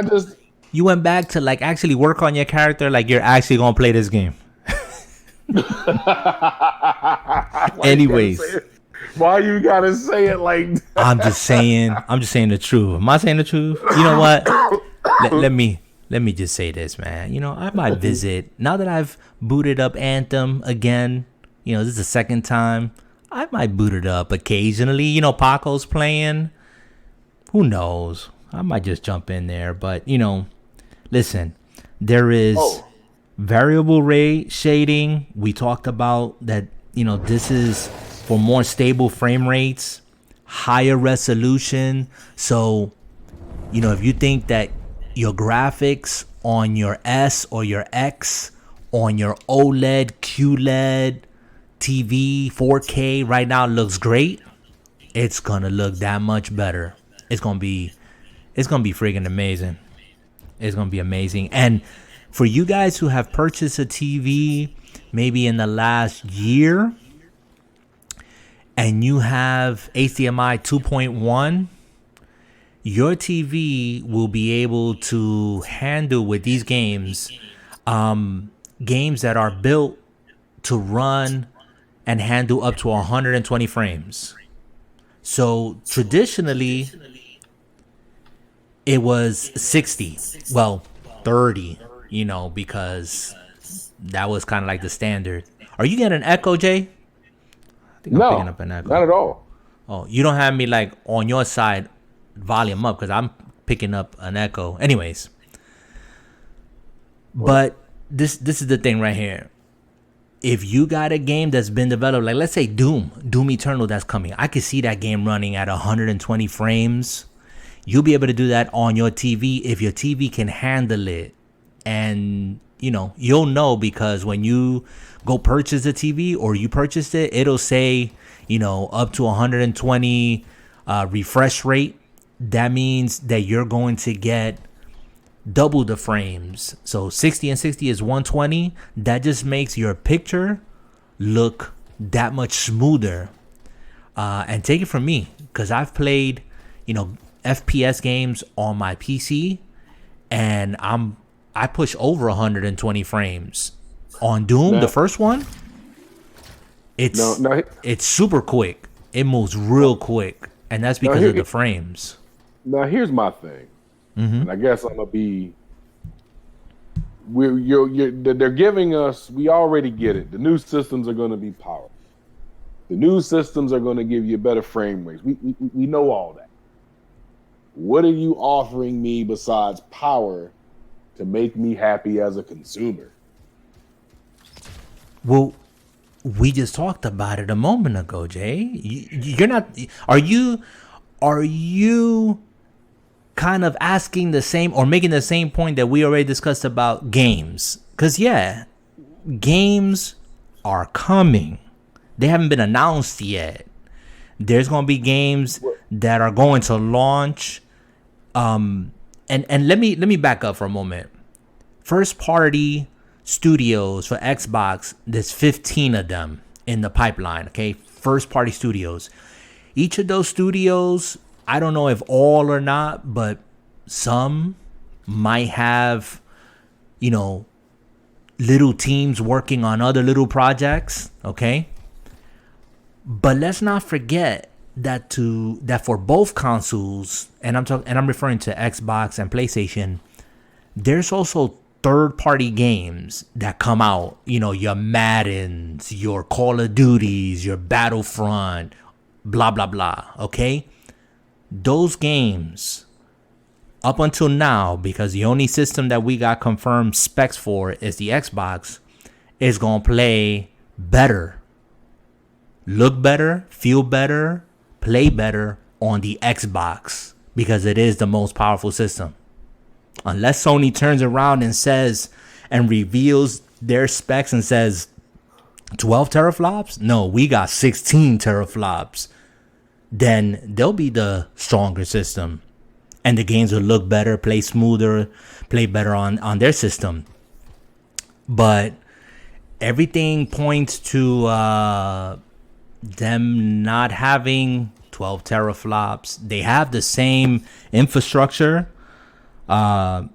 you went back to like actually work on your character, like you're actually gonna play this game. Anyways. Why you gotta say it like that? I'm just saying the truth. Am I saying the truth? You know what? Let me just say this, man. I might visit now that I've booted up Anthem again. This is the second time. I might boot it up occasionally. Paco's playing. Who knows? I might just jump in there. But listen, there is variable rate shading. We talked about that. This is for more stable frame rates, higher resolution. So, if you think that your graphics on your S or your X, on your OLED, QLED, TV, 4K right now looks great, it's going to look that much better. It's going to be friggin' amazing. It's going to be amazing. And for you guys who have purchased a TV maybe in the last year and you have HDMI 2.1, your TV will be able to handle with these games, games that are built to run and handle up to 120 frames. So traditionally, it was 60. Well, 30, because that was kind of like the standard. Are you getting an echo, Jay? I think I'm picking up an echo. Not at all. Oh, you don't have me like on your side volume up, because I'm picking up an echo. Anyways, but this is the thing right here. If you got a game that's been developed, like let's say Doom Eternal that's coming, I could see that game running at 120 frames. You'll be able to do that on your TV if your TV can handle it. And, you'll know, because when you go purchase a TV or you purchased it, it'll say, up to 120 refresh rate. That means that you're going to get double the frames. So 60 and 60 is 120. That just makes your picture look that much smoother. And take it from me, because I've played, FPS games on my PC, and I push over 120 frames on Doom. The first one, it's super quick. It moves real quick, and that's because of the frames. Now here's my thing, and I guess I'm gonna be. They're giving us. We already get it. The new systems are going to be powerful. The new systems are going to give you better frame rates. We know all that. What are you offering me besides power to make me happy as a consumer? Well, we just talked about it a moment ago, Jay. You're not. Are you kind of asking the same or making the same point that we already discussed about games? Because games are coming. They haven't been announced yet. There's going to be games that are going to launch. And let me back up for a moment. First party studios for Xbox, there's 15 of them in the pipeline, okay? First party studios. Each of those studios, I don't know if all or not, but some might have, little teams working on other little projects, okay? But let's not forget that for both consoles, and I'm referring to Xbox and PlayStation, there's also third-party games that come out. Your Maddens, your Call of Duties, your Battlefront, blah blah blah. Okay, those games, up until now, because the only system that we got confirmed specs for is the Xbox, is gonna play better, look better, feel better, play better on the Xbox, because it is the most powerful system. Unless Sony turns around and says and reveals their specs and says 12 teraflops, no, we got 16 teraflops, then they'll be the stronger system. And the games will look better, play smoother, play better on their system. But everything points to them not having 12 teraflops. They have the same infrastructure. I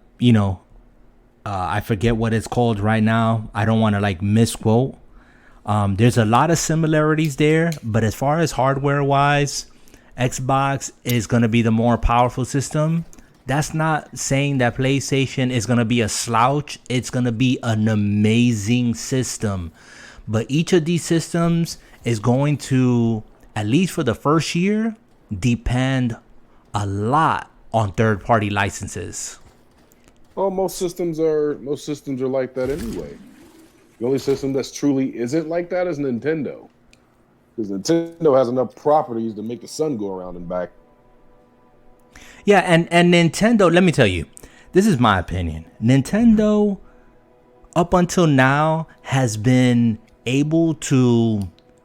forget what it's called right now. I don't want to misquote. There's a lot of similarities there, but as far as hardware wise, Xbox is going to be the more powerful system. That's not saying that PlayStation is going to be a slouch. It's going to be an amazing system. But each of these systems is going to, at least for the first year, depend a lot on third-party licenses. Well, most systems are like that anyway. The only system that's truly isn't like that is Nintendo. Because Nintendo has enough properties to make the sun go around and back. Yeah, and Nintendo, let me tell you, this is my opinion. Nintendo, up until now, has been able to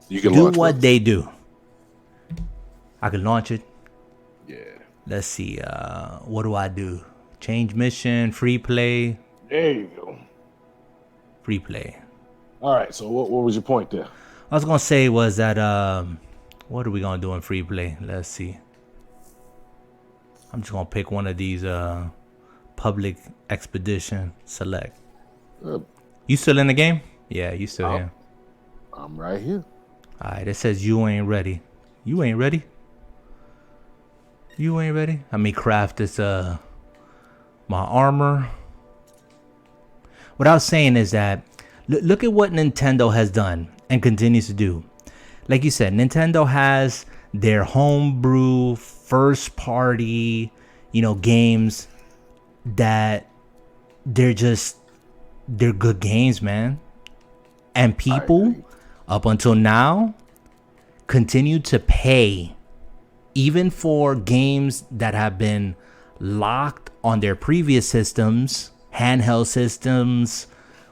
do what they do. I can launch it. Yeah. Let's see. What do I do? Change mission, free play. There you go. Free play. All right. So what was your point there? I was gonna say was that what are we gonna do in free play? Let's see. I'm just gonna pick one of these public expedition select. You still in the game? Yeah, you still here. I'm right here. All right, it says you ain't ready. You ain't ready? You ain't ready? Let me craft this my armor. What I was saying is that look at what Nintendo has done and continues to do. Like you said, Nintendo has their homebrew first party, games that they're good games, man. And people up until now continue to pay even for games that have been locked on their previous systems, handheld systems,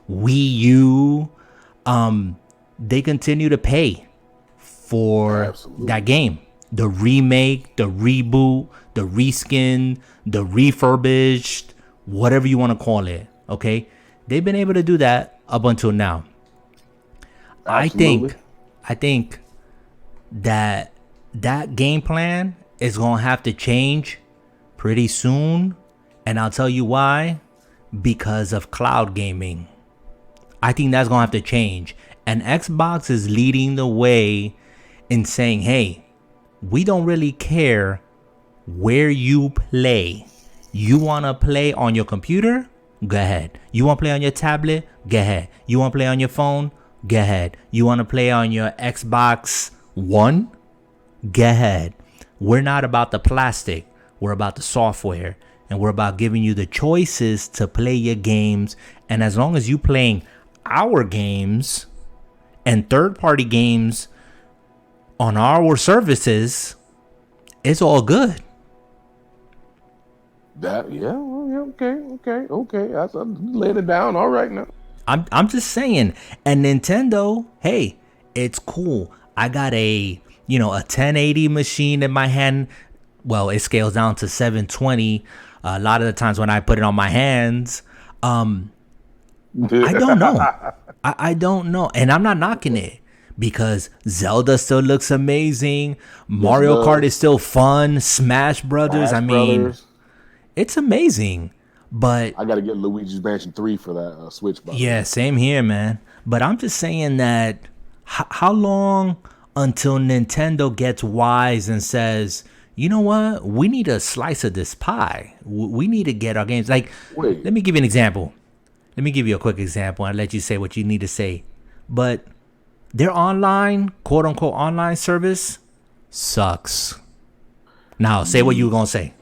Wii U. They continue to pay for that game. The remake, the reboot, the reskin, the refurbished, whatever you want to call it. Okay? They've been able to do that up until now. Absolutely. I think that game plan is going to have to change pretty soon. And I'll tell you why. Because of cloud gaming. I think that's going to have to change. And Xbox is leading the way in saying, hey, we don't really care where you play. You want to play on your computer? Go ahead. You want to play on your tablet? Go ahead. You want to play on your phone? Go ahead. You want to play on your Xbox One? Go ahead. We're not about the plastic. We're about the software. And we're about giving you the choices to play your games. And as long as you playing our games and third-party games on our services, it's all good. Okay. I'm laying it down. All right now. I'm just saying. And Nintendo, hey, it's cool. I got a 1080 machine in my hand. Well, it scales down to 720. A lot of the times when I put it on my hands, I don't know. I don't know. And I'm not knocking it because Zelda still looks amazing. Mario Kart is still fun. Smash Brothers. It's amazing. But I got to get Luigi's Mansion 3 for that Switch. Yeah, same here, man. But I'm just saying that how long until Nintendo gets wise and says, you know what? We need a slice of this pie. We need to get our games. Like, let me give you an example. Let me give you a quick example and let you say what you need to say. But their online, quote unquote, online service sucks. Now, say what you were going to say.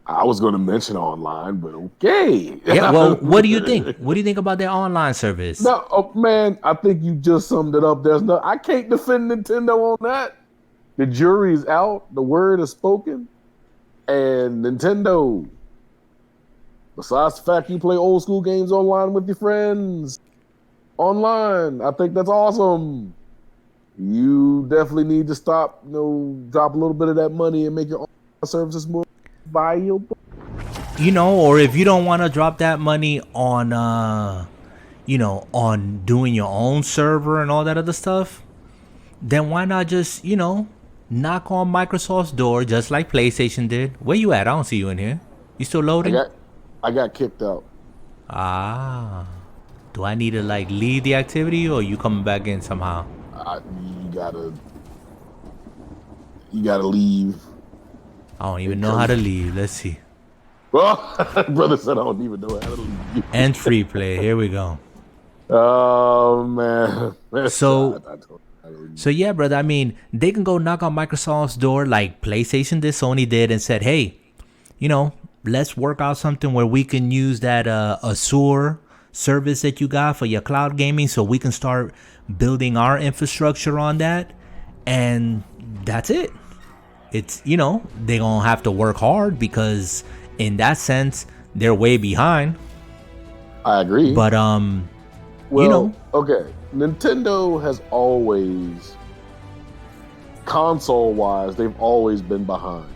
I was going to mention online, but okay. Yeah, well, what do you think? What do you think about their online service? No, man, I think you just summed it up. I can't defend Nintendo on that. The jury's out. The word is spoken. And Nintendo, besides the fact you play old school games online with your friends, online, I think that's awesome. You definitely need to stop, drop a little bit of that money and make your own services more valuable. Or if you don't want to drop that money on, on doing your own server and all that other stuff, then why not just, knock on Microsoft's door just like PlayStation did? Where you at? I don't see you in here. You still loading? I got kicked out. Do I need to leave the activity or you coming back in somehow? You gotta leave. I don't even know how to leave. Let's see. Well, brother said I don't even know how to leave. End free play. Here we go. Oh man. So yeah, brother. I mean, they can go knock on Microsoft's door like PlayStation did, Sony did, and said, "Hey, let's work out something where we can use that Azure service that you got for your cloud gaming, so we can start building our infrastructure on that." And that's it. It's they're gonna have to work hard because in that sense they're way behind. I agree. But okay. Nintendo has always, console-wise, they've always been behind.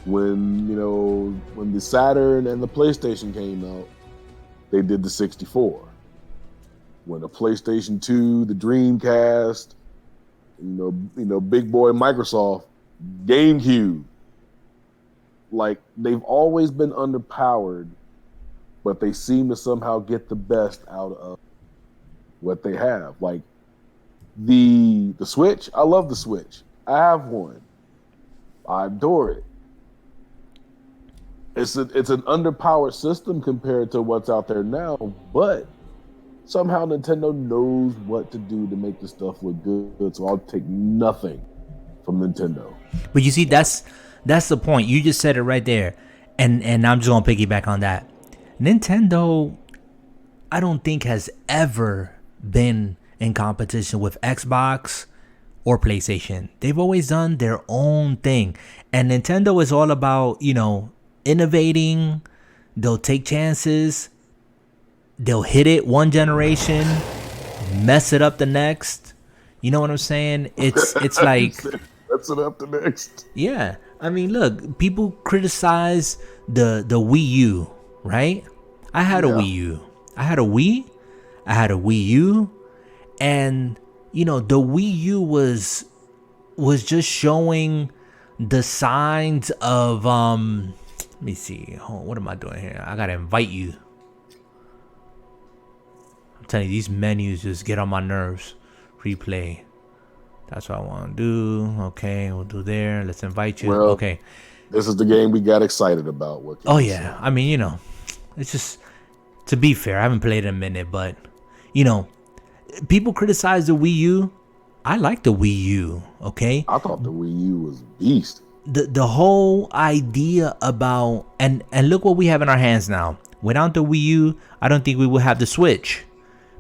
When the Saturn and the PlayStation came out, they did the 64. When the PlayStation 2, the Dreamcast, big boy Microsoft, GameCube, like they've always been underpowered, but they seem to somehow get the best out of what they have. Like the Switch, I love the Switch. I have one. I adore it. It's an underpowered system compared to what's out there now, but somehow Nintendo knows what to do to make the stuff look good. So I'll take nothing from Nintendo. But you see, that's the point. You just said it right there, and I'm just gonna piggyback on that. Nintendo, I don't think has ever been in competition with Xbox or PlayStation. They've always done their own thing, and Nintendo is all about innovating. They'll take chances. They'll hit it one generation, mess it up the next. You know what I'm saying? It's like mess it up the next. Yeah, I mean, look, people criticize the Wii U, right? I had a Wii U. I had a Wii. I had a Wii U, and the Wii U was just showing the signs of Let me see. What am I doing here? I gotta invite you. I'm telling you, these menus just get on my nerves. Replay. That's what I want to do. Okay, we'll do there. Let's invite you. Well, okay. This is the game we got excited about. Oh yeah. Say? I mean, it's just, to be fair, I haven't played in a minute, but people criticize the Wii U. I like the Wii U. Okay. I thought the Wii U was beast. The whole idea about and look what we have in our hands now. Without the Wii U, I don't think we would have the Switch,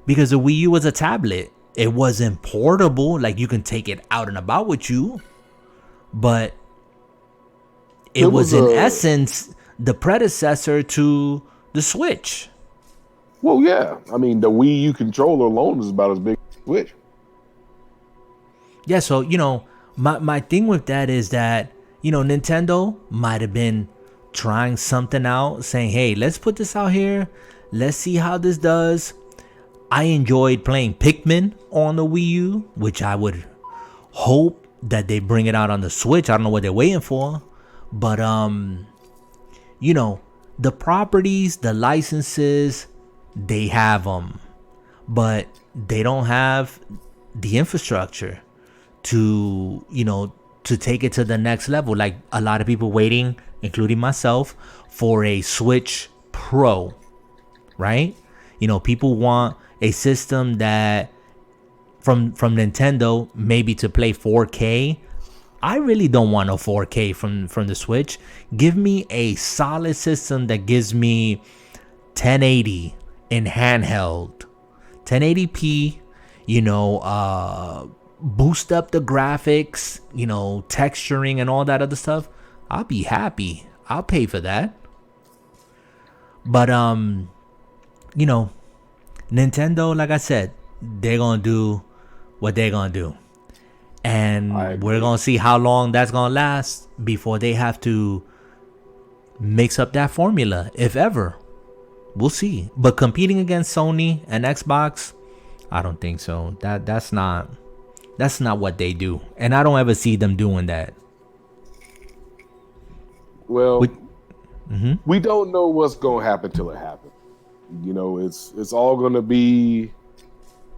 because the Wii U was a tablet. It wasn't portable, like you can take it out and about with you, but it was in essence the predecessor to the Switch. Well, yeah. I mean, the Wii U controller alone is about as big as the Switch. Yeah, so my thing with that is that Nintendo might have been trying something out, saying, hey, let's put this out here, let's see how this does. I enjoyed playing Pikmin on the Wii U, which I would hope that they bring it out on the Switch. I don't know what they're waiting for, but the properties, the licenses, they have them, but they don't have the infrastructure to take it to the next level. Like a lot of people waiting, including myself, for a Switch Pro, right? People want a system that from Nintendo, maybe to play 4K. I really don't want a 4K from the Switch. Give me a solid system that gives me 1080 in handheld, 1080p, boost up the graphics, texturing and all that other stuff. I'll be happy. I'll pay for that. But Nintendo, like I said, they're gonna do what they're gonna do, and we're gonna see how long that's gonna last before they have to mix up that formula, if ever. We'll see. But competing against Sony and Xbox, I don't think so. That's not what they do, and I don't ever see them doing that. Well, we don't know what's gonna happen till it happens. It's all gonna be.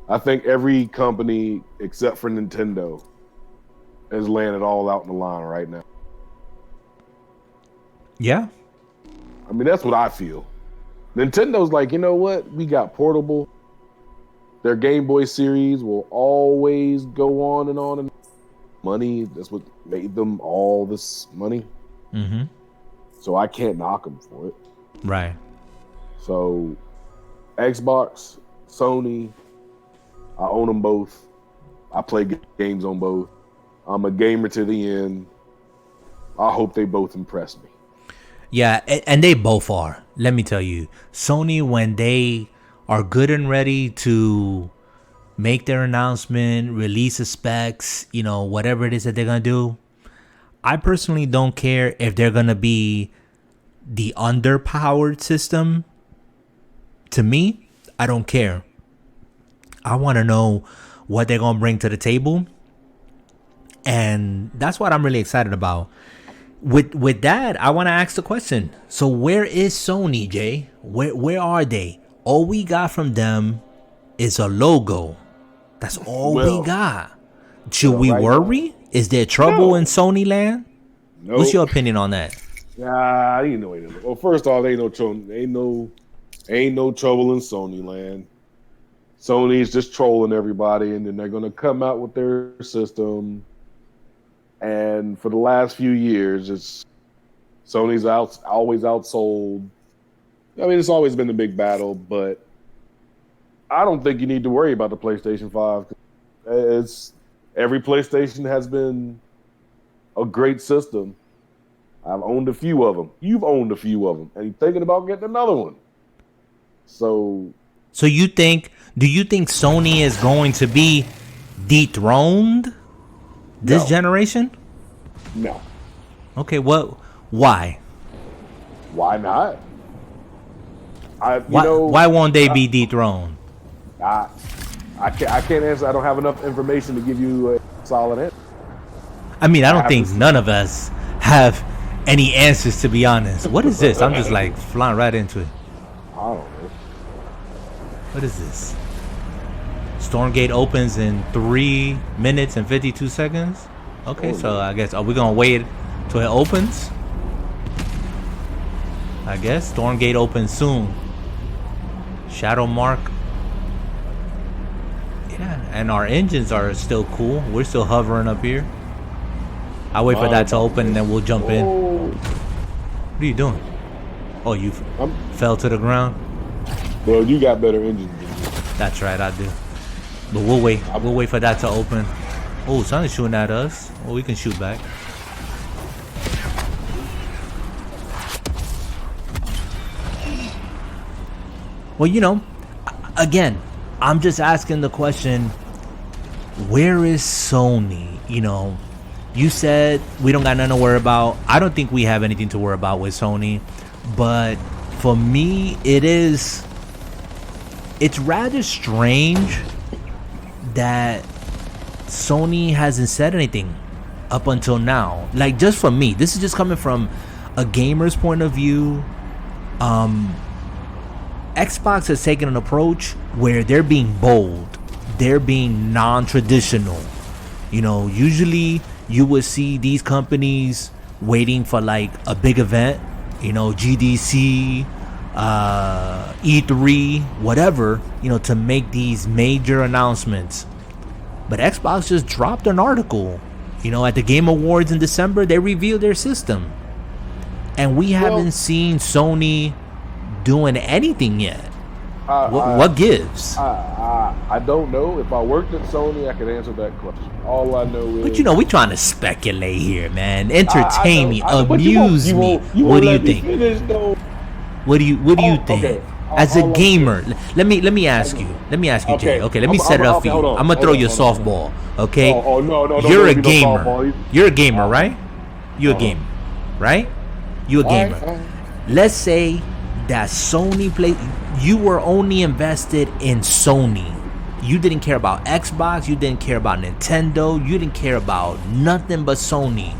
I think every company except for Nintendo is laying it all out in the line right now. Yeah. I mean, that's what I feel. Nintendo's like, you know what? We got portable. Their Game Boy series will always go on and on. And money, that's what made them all this money. Mm-hmm. So I can't knock them for it. Right. So Xbox, Sony, I own them both. I play games on both. I'm a gamer to the end. I hope they both impress me. Yeah, and they both are. Let me tell you, Sony, when they are good and ready to make their announcement, release the specs, whatever it is that they're gonna do, I personally don't care if they're gonna be the underpowered system. To me, I don't care. I want to know what they're gonna bring to the table, and that's what I'm really excited about. With that, I want to ask the question. So where is Sony, Jay? Where are they? All we got from them is a logo. That's all we got. Should we worry? Is there trouble in Sony land? Nope. What's your opinion on that? Nah, you know it. Well, first off, ain't no trouble in Sony land. Sony's just trolling everybody, and then they're gonna come out with their system. And for the last few years, Sony's always outsold. I mean, it's always been a big battle, but I don't think you need to worry about the PlayStation 5. Every PlayStation has been a great system. I've owned a few of them. You've owned a few of them, and you're thinking about getting another one. So do you think Sony is going to be dethroned this generation? No. Okay, why? Why not? Why won't they be dethroned? I can't answer. I don't have enough information to give you a solid answer. I mean, I don't think none of us have any answers, to be honest. What is this? I'm just like flying right into it. I don't know. What is this? Stormgate opens in 3 minutes and 52 seconds. Okay, so I guess, are we gonna wait till it opens? I guess Stormgate opens soon. Shadow Mark. Yeah, and our engines are still cool. We're still hovering up here. I'll wait for that to open and then we'll jump in. What are you doing? Oh, you fell to the ground? Well, you got better engines than me. That's right, I do. But we'll wait. We'll wait for that to open. Oh, somebody's shooting at us. Well, we can shoot back. Well, again, I'm just asking the question, where is Sony? You said we don't got nothing to worry about. I don't think we have anything to worry about with Sony. But for me, it's rather strange that Sony hasn't said anything up until now. Like, just for me, this is just coming from a gamer's point of view. Xbox has taken an approach where they're being bold, they're being non-traditional. Usually you would see these companies waiting for like a big event, GDC, E3, whatever, to make these major announcements. But Xbox just dropped an article, at the Game Awards in December. They revealed their system, and we haven't seen Sony doing anything yet. What gives? I don't know. If I worked at Sony, I could answer that question. All I know is... But we trying to speculate here, man. Entertain me, amuse me. What do you think? What do you think? Okay. As a gamer, let me ask you, Jay. Okay, let me set it up for you. I'm gonna throw you a softball. Okay. No. You're a gamer. You're a gamer, right? You're a gamer, right? You're a gamer. Let's say that Sony you were only invested in Sony. You didn't care about Xbox. You didn't care about Nintendo. You didn't care about nothing but Sony.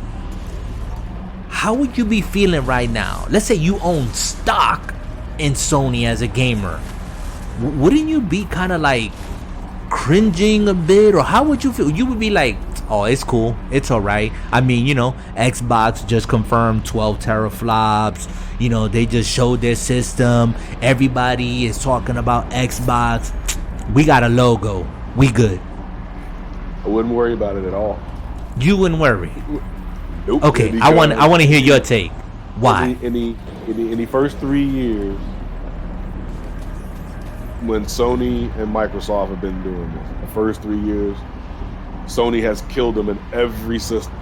How would you be feeling right now? Let's say you own stock in Sony as a gamer. Wouldn't you be kind of like cringing a bit? Or how would you feel? You would be like, oh, it's cool, it's all right. I mean, Xbox just confirmed 12 teraflops. They just showed their system. Everybody is talking about Xbox. We got a logo. We good. I wouldn't worry about it at all. You wouldn't worry? Nope. Okay, I want to hear your take. Why? In the first 3 years, when Sony and Microsoft have been doing this, the first 3 years, Sony has killed them in every system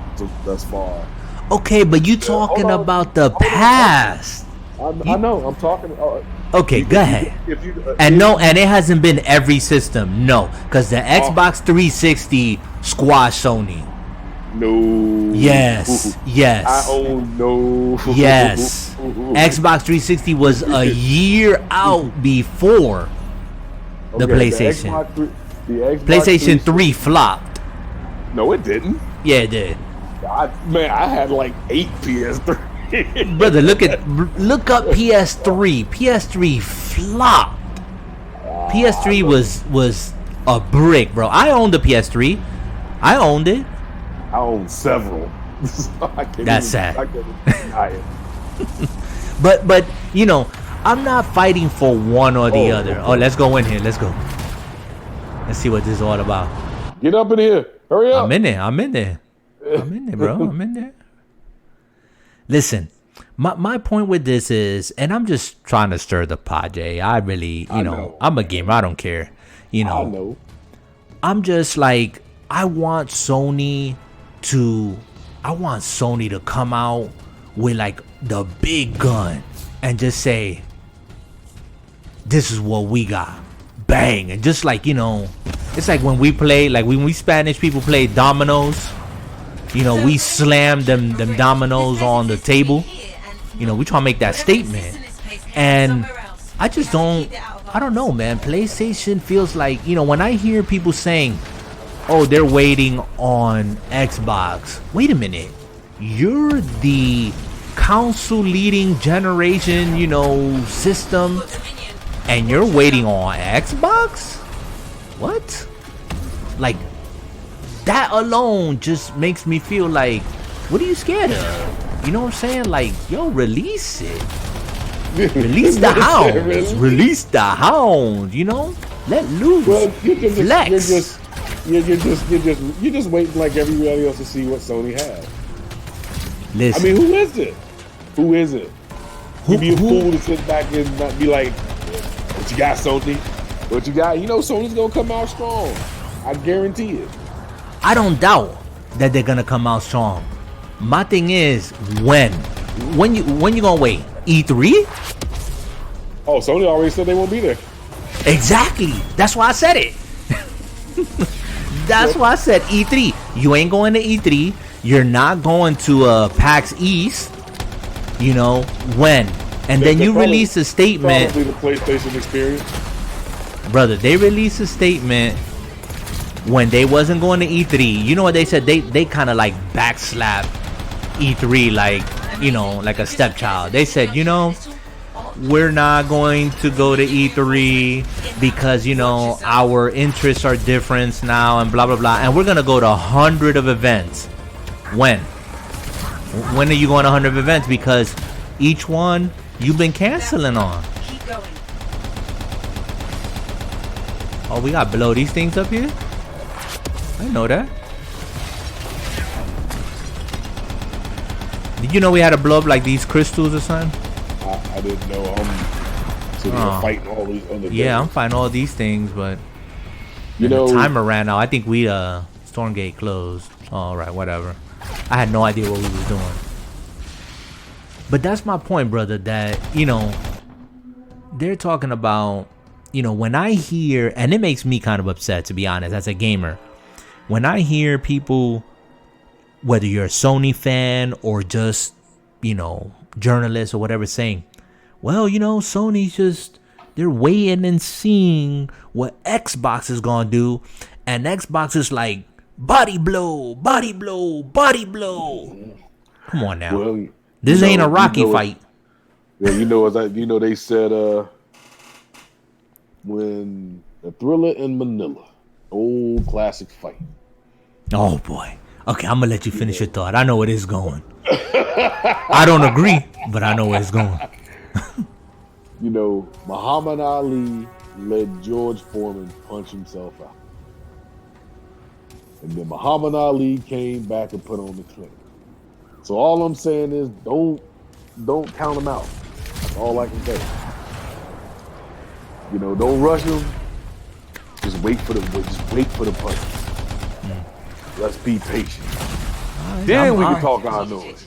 thus far. Okay, but you talking about the past. I know. I'm talking. Okay, go ahead. And it hasn't been every system. No, because the Xbox 360 squashed Sony. No. Yes. Yes. I own no. Yes. Xbox 360 was a year out before the PlayStation. The Xbox PlayStation 3 flopped. No, it didn't. Yeah, it did. I had like 8 PS3. Brother, look up PS3. PS3 flopped. PS3 was a brick, bro. I owned the PS3. I owned it. I own several. That's sad. I can't deny it. But you know, I'm not fighting for one or the other. Oh, let's go in here. Let's go. Let's see what this is all about. Get up in here. Hurry up. I'm in there, bro. I'm in there. Listen, my point with this is, and I'm just trying to stir the pot, Jay. I really, you know, I'm a gamer. I don't care. You know. I know. I'm just like, I want Sony to come out with like the big gun and just say, this is what we got. Bang. And just like, you know, it's like when we play, like when we Spanish people play dominoes, you know, we slam them dominoes on the table. You know, we try to make that statement. And I don't know, man. PlayStation feels like, you know, when I hear people saying, oh, they're waiting on Xbox. Wait a minute. You're the console leading generation, you know, system, and you're waiting on Xbox? What? Like, that alone just makes me feel like, what are you scared of? You know what I'm saying? Like, yo, release it. Release the hounds. Release the hounds, you know? Let loose. Well, Flex. You're just waiting like everybody else to see what Sony has. Listen. I mean, who is it? Who is it? You'd be a fool to sit back and not be like, what you got, Sony? What you got? You know Sony's gonna come out strong. I guarantee it. I don't doubt that they're gonna come out strong. My thing is, when you gonna wait? E3? Oh, Sony already said they won't be there. Exactly. That's why I said it. That's why I said E3. You ain't going to E3. You're not going to PAX East. You know when? And then you release a statement. Probably the PlayStation experience. Brother, they released a statement when they wasn't going to E3. You know what they said? They kind of like backslapped E3 like, you know, like a stepchild. They said, you know, we're not going to go to E3 because, you know, our interests are different now and blah, blah, blah. And we're going to go to 100 of events. When? When are you going to 100 events? Because each one you've been canceling on. Keep going. Oh, we got to blow these things up here? I didn't know that. Did you know we had to blow up like these crystals or something? I didn't know. So they're fighting all these other things. I'm fighting all these things, but you know, the timer ran out. I think we Stormgate closed. All right, whatever. I had no idea what we was doing. But that's my point, brother, that, you know, they're talking about, you know, when I hear, and it makes me kind of upset, to be honest, as a gamer, when I hear people, whether you're a Sony fan or just, you know, journalists or whatever, saying, well, you know, Sony's just, they're waiting and seeing what Xbox is going to do. And Xbox is like, body blow, body blow, body blow. Come on now. Well, this ain't a Rocky fight. Yeah, you know, they said when the Thriller in Manila, old classic fight. Oh boy. Okay, I'm gonna let you finish your thought. I know where this is going. I don't agree, but I know where it's going. You know, Muhammad Ali let George Foreman punch himself out. And then Muhammad Ali came back and put on the clinic. So all I'm saying is don't count him out. That's all I can say. You know, don't rush him. Just wait for the punch. Let's be patient. Then we can talk our noise.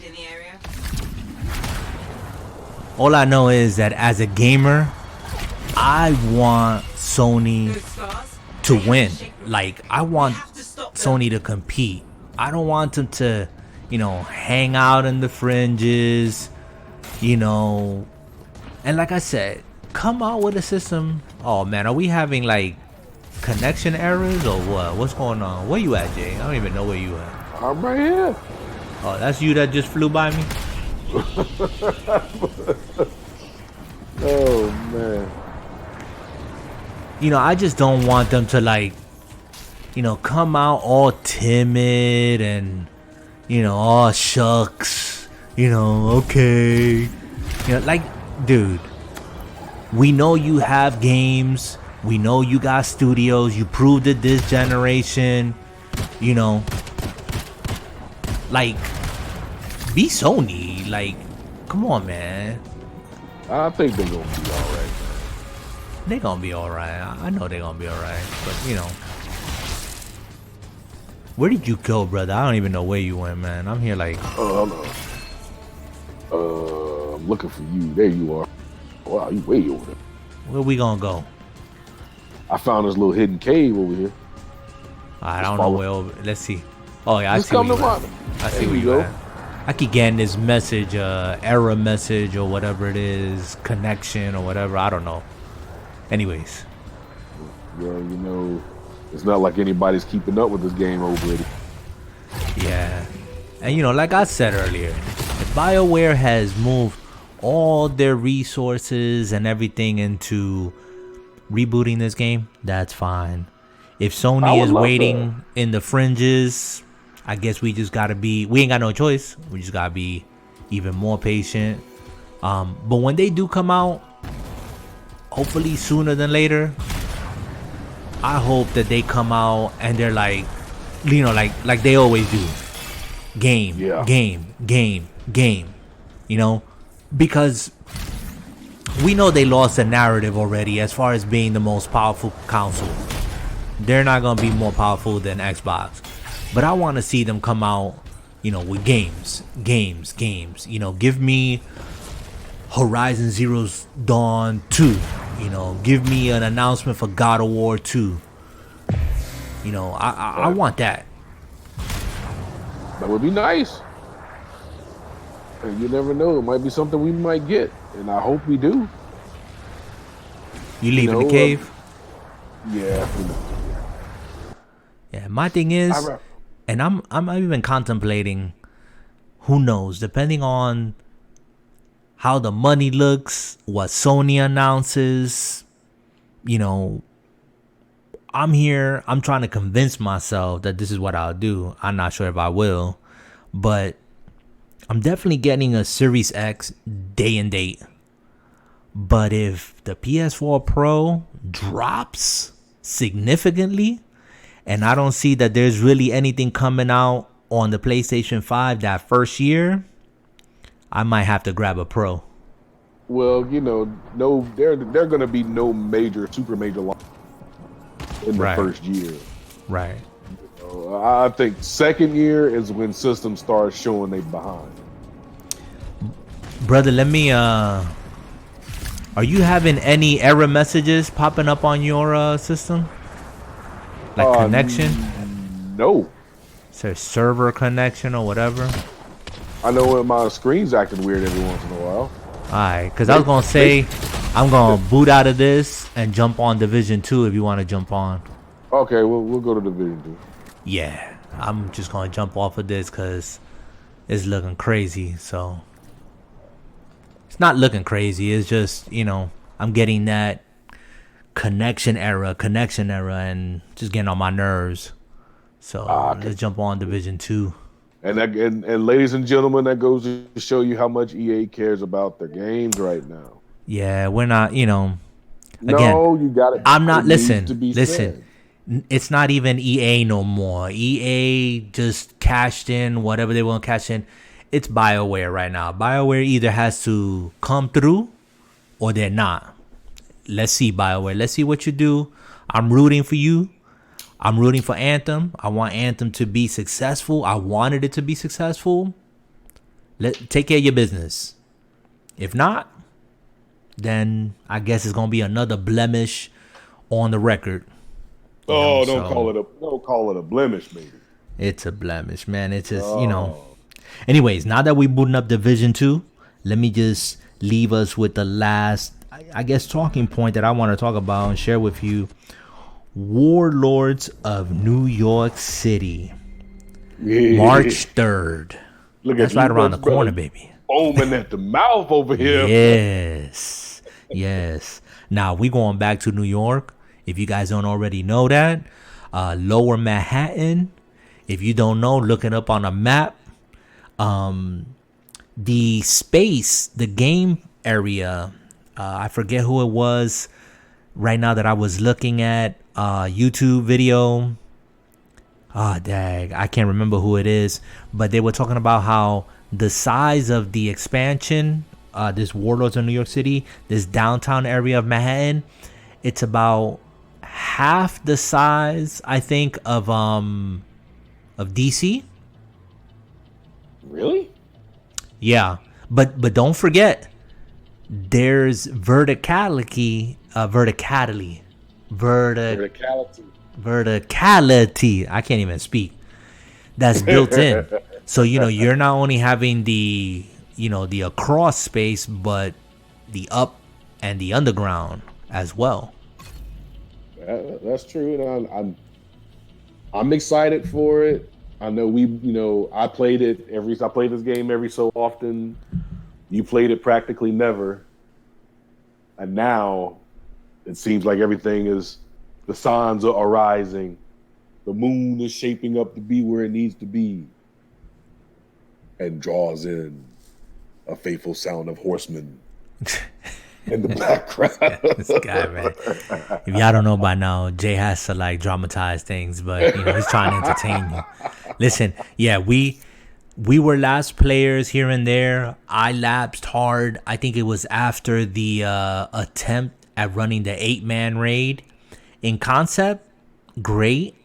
All I know is that as a gamer, I want Sony to win. Like, I want Sony to compete. I don't want them to, hang out in the fringes, and like I said, come out with a system. Oh man, are we having like connection errors or what? What's going on? Where you at, Jay? I don't even know where you at. I'm right here. Oh, that's you that just flew by me? Oh man. I just don't want them to like, come out all timid and, oh shucks, okay. Like, dude, we know you have games. We know you got studios. You proved it this generation. Like, be Sony. Like, come on, man. I think they're gonna be all right. They're gonna be all right. I know they're gonna be all right. But, where did you go, brother? I don't even know where you went, man. I'm here like... Hold on. I'm looking for you. There you are. Wow, you way over there. Where we gonna go? I found this little hidden cave over here. I don't know where over... Let's see. Oh, yeah, I Just see where come you to at. mine. I see There where you you go. at. I keep getting this message, error message or whatever it is, connection or whatever. I don't know. Anyways. Yeah, it's not like anybody's keeping up with this game already. Yeah. And, like I said earlier, if BioWare has moved all their resources and everything into rebooting this game, that's fine. If Sony is waiting in the fringes, I guess we just gotta be... We ain't got no choice. We just gotta be even more patient. But when they do come out, hopefully sooner than later, I hope that they come out and they're like, like they always do. Game. Because we know they lost the narrative already as far as being the most powerful console. They're not going to be more powerful than Xbox. But I want to see them come out, with games. Give me Horizon Zero Dawn 2. Give me an announcement for God of War 2. I want that. That would be nice. And you never know. It might be something we might get. And I hope we do. You leaving the cave? Yeah. Yeah, my thing is, and I'm even contemplating, who knows, depending on how the money looks, what Sony announces, I'm trying to convince myself that this is what I'll do. I'm not sure if I will, but I'm definitely getting a Series X day and date. But if the PS4 Pro drops significantly, and I don't see that there's really anything coming out on the PlayStation 5 that first year, I might have to grab a Pro. Well, no, there going to be no super major launch in the first year. Right. I think second year is when systems start showing they behind. Brother, let me are you having any error messages popping up on your system? Like connection? No. Is there server connection or whatever? I know when my screen's acting weird every once in a while. Alright, because I was going to say, I'm going to boot out of this and jump on Division 2 if you want to jump on. Okay, we'll go to Division 2. Yeah, I'm just going to jump off of this because it's looking crazy. So, it's not looking crazy. It's just, I'm getting that connection error, and just getting on my nerves. So, let's jump on Division 2. And ladies and gentlemen, that goes to show you how much EA cares about their games right now. Yeah, we're not, again, no, you got it. I'm not, listen. Said. It's not even EA no more. EA just cashed in whatever they want to cash in. It's BioWare right now. BioWare either has to come through or they're not. Let's see, BioWare. Let's see what you do. I'm rooting for you. I'm rooting for Anthem. I want Anthem to be successful. I wanted it to be successful. Take care of your business. If not, then I guess it's gonna be another blemish on the record. Don't call it a blemish, baby. It's a blemish, man. It's just, Oh. Anyways, now that we're booting up Division 2, let me just leave us with the last, I guess, talking point that I want to talk about and share with you. Warlords of New York City. March 3rd. That's right around the corner, baby. Foaming at the mouth over here. Yes. Yes. Now, we going back to New York. If you guys don't already know that. Lower Manhattan. If you don't know, look it up on a map. The space, the game area, I forget who it was right now that I was looking at. YouTube video. Dang, I can't remember who it is, but they were talking about how the size of the expansion, this Warlords of New York City, this downtown area of Manhattan, it's about half the size, I think, of DC. Really? Yeah, but don't forget, there's verticality. I can't even speak. That's built in. So, you're not only having the across space, but the up and the underground as well. That's true. And I'm excited for it. I know I played it I play this game every so often. You played it practically never. And now it seems like the signs are arising. The moon is shaping up to be where it needs to be. And draws in a faithful sound of horsemen in the background. This guy, man. If y'all don't know by now, Jay has to dramatize things, but he's trying to entertain you. Listen, yeah, we were last players here and there. I lapsed hard. I think it was after the attempt at running the 8-man raid. In concept, great.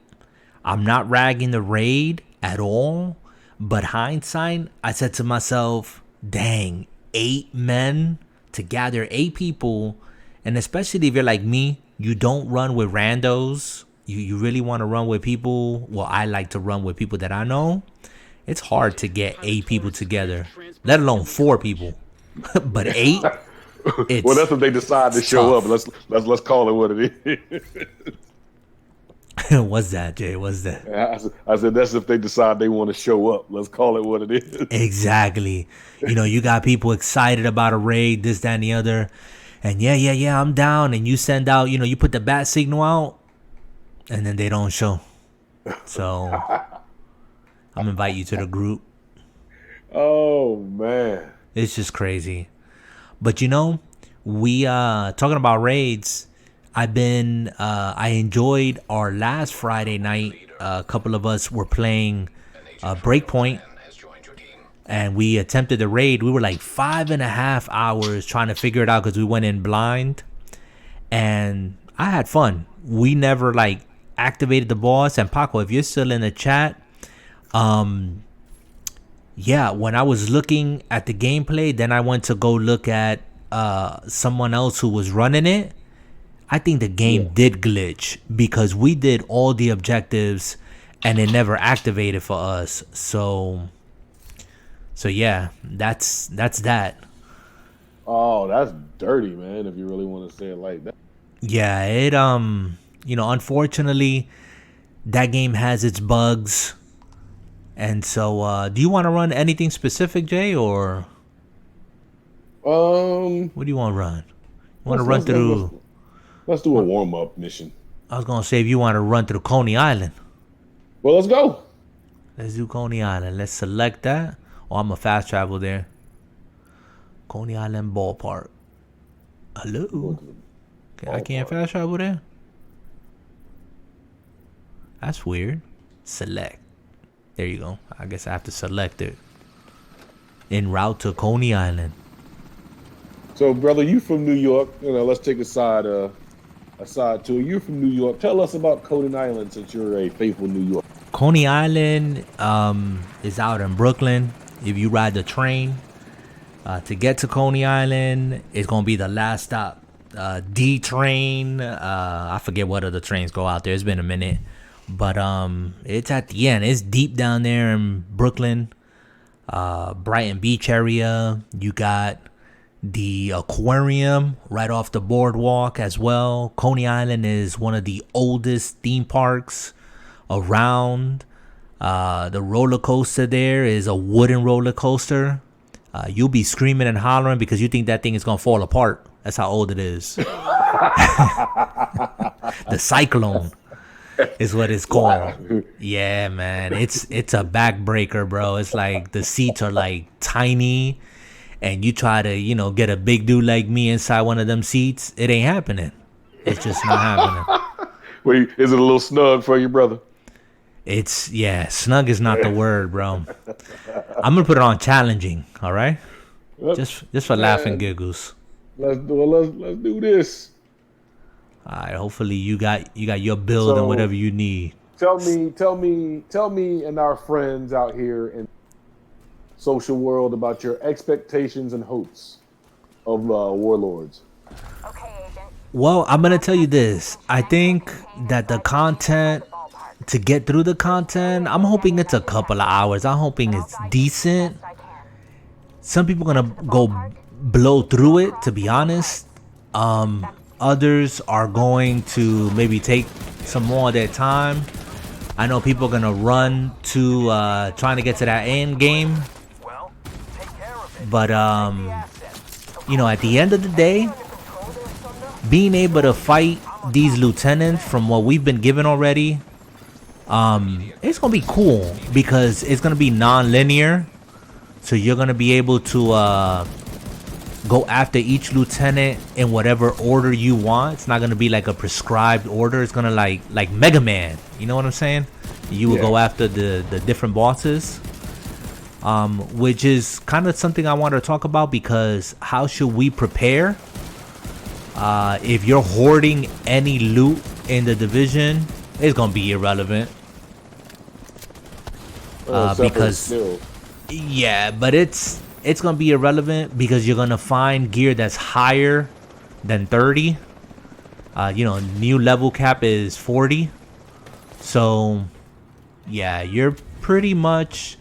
I'm not ragging the raid at all. But hindsight, I said to myself, dang, 8 men to gather 8 people. And especially if you're like me, you don't run with randos. You really want to run with people. Well, I like to run with people that I know. It's hard to get 8 people together, let alone 4 people. But 8, well, that's if they decide to show tough. up. Let's call it what it is. What's that, Jay? What's that? I said that's if they decide they want to show up. Let's call it what it is. Exactly. You got people excited about a raid, this, that, and the other. And yeah, I'm down. And you send out, you put the bat signal out, and then they don't show. So I'm invite you to the group. Oh, man. It's just crazy. But we talking about raids. I enjoyed our last Friday night. A couple of us were playing Breakpoint, and we attempted the raid. We were 5.5 hours trying to figure it out because we went in blind, and I had fun. We never activated the boss. And Paco, if you're still in the chat, yeah, when I was looking at the gameplay, then I went to go look at someone else who was running it. I think the game did glitch because we did all the objectives and it never activated for us. So yeah, that's that. Oh, that's dirty, man, if you really want to say it like that. Yeah, it unfortunately that game has its bugs. And so do you want to run anything specific, Jay, or what do you want to run? You want to run through? Let's do a warm-up mission. I was going to say if you want to run through Coney Island. Well, let's go. Let's do Coney Island. Let's select that. Oh, I'm a fast travel there. Coney Island Ballpark. Hello? Okay, I can't fast travel there? That's weird. Select. There you go. I guess I have to select it. En route to Coney Island. So, brother, you from New York. Let's take a side tour. You're from New York. Tell us about Coney Island since you're a faithful New Yorker. Coney Island is out in Brooklyn. If you ride the train to get to Coney Island, it's going to be the last stop. D train. I forget what other trains go out there. It's been a minute. But it's at the end. It's deep down there in Brooklyn, Brighton Beach area. You got the aquarium right off the boardwalk as well. Coney Island is one of the oldest theme parks around. The roller coaster there is a wooden roller coaster. You'll be screaming and hollering because you think that thing is gonna fall apart. That's how old it is. The Cyclone is what it's called. Wow. Yeah, man. It's a backbreaker, bro. It's like the seats are like tiny, and you try to, get a big dude like me inside one of them seats, it ain't happening. It's just not happening. Wait, is it a little snug for you, brother? Snug is not the word, bro. I'm gonna put it on challenging, all right? Just for laughing giggles. Let's do this. All right, hopefully you got your build and whatever you need. Tell me and our friends out here in social world about your expectations and hopes of Warlords. Well, I'm gonna tell you this. I think that the content, to get through the content, I'm hoping it's a couple of hours. I'm hoping it's decent. Some people gonna go blow through it, to be honest. Others are going to maybe take some more of their time. I know people are gonna run to trying to get to that end game. But at the end of the day, being able to fight these lieutenants from what we've been given already, it's gonna be cool because it's gonna be non-linear. So you're gonna be able to go after each lieutenant in whatever order you want. It's not gonna be like a prescribed order. It's gonna like Mega Man. You know what I'm saying? You will go after the different bosses, which is kind of something I want to talk about, because how should we prepare if you're hoarding any loot in the division? It's gonna be irrelevant because but it's gonna be irrelevant because you're gonna find gear that's higher than 30. New level cap is 40. So yeah, you're pretty much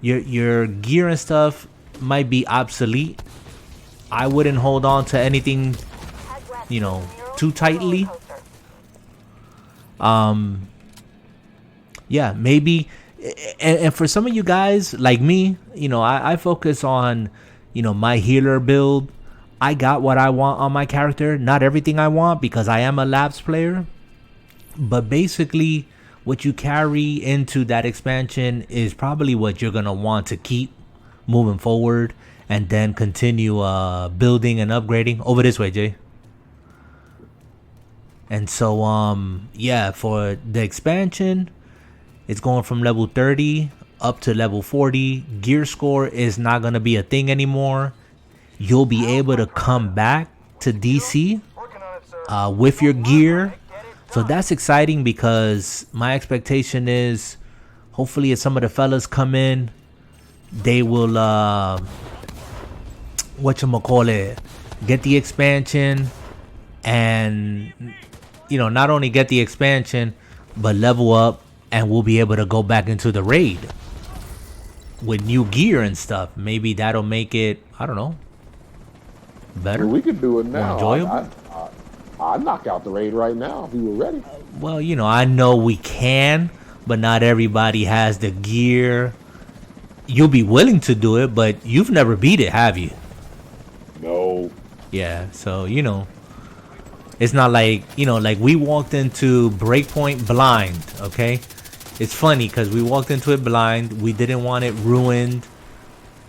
your gear and stuff might be obsolete. I wouldn't hold on to anything too tightly. Maybe. And for some of you guys like me, I focus on, my healer build. I got what I want on my character. Not everything I want because I am a lapsed player. But basically, what you carry into that expansion is probably what you're going to want to keep moving forward and then continue building and upgrading. Over this way, Jay. And so, for the expansion, it's going from level 30 up to level 40. Gear score is not going to be a thing anymore. You'll be able to come back to DC with your gear. So that's exciting because my expectation is hopefully if some of the fellas come in, they will, get the expansion and, not only get the expansion, but level up. And we'll be able to go back into the raid with new gear and stuff. Maybe that'll make it, I don't know, better. Well, we could do it now. More enjoyable. I'd knock out the raid right now if we were ready. Well, I know we can, but not everybody has the gear. You'll be willing to do it, but you've never beat it, have you? No. Yeah, so, it's not like, like we walked into Breakpoint blind, okay? It's funny because we walked into it blind. We didn't want it ruined.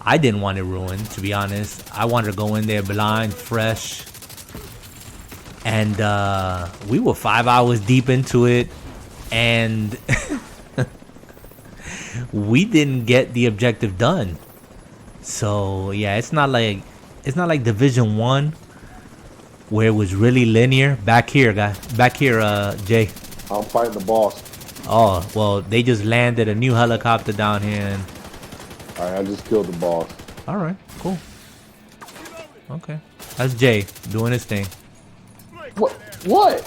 I didn't want it ruined, to be honest. I wanted to go in there blind, fresh. And we were 5 hours deep into it. And we didn't get the objective done. So, yeah, it's not like Division 1. Where it was really linear. Back here, Jay. I'm fighting the boss. Oh, well, they just landed a new helicopter down here. And... All right, I just killed the boss. All right, cool. Okay. That's Jay doing his thing. What?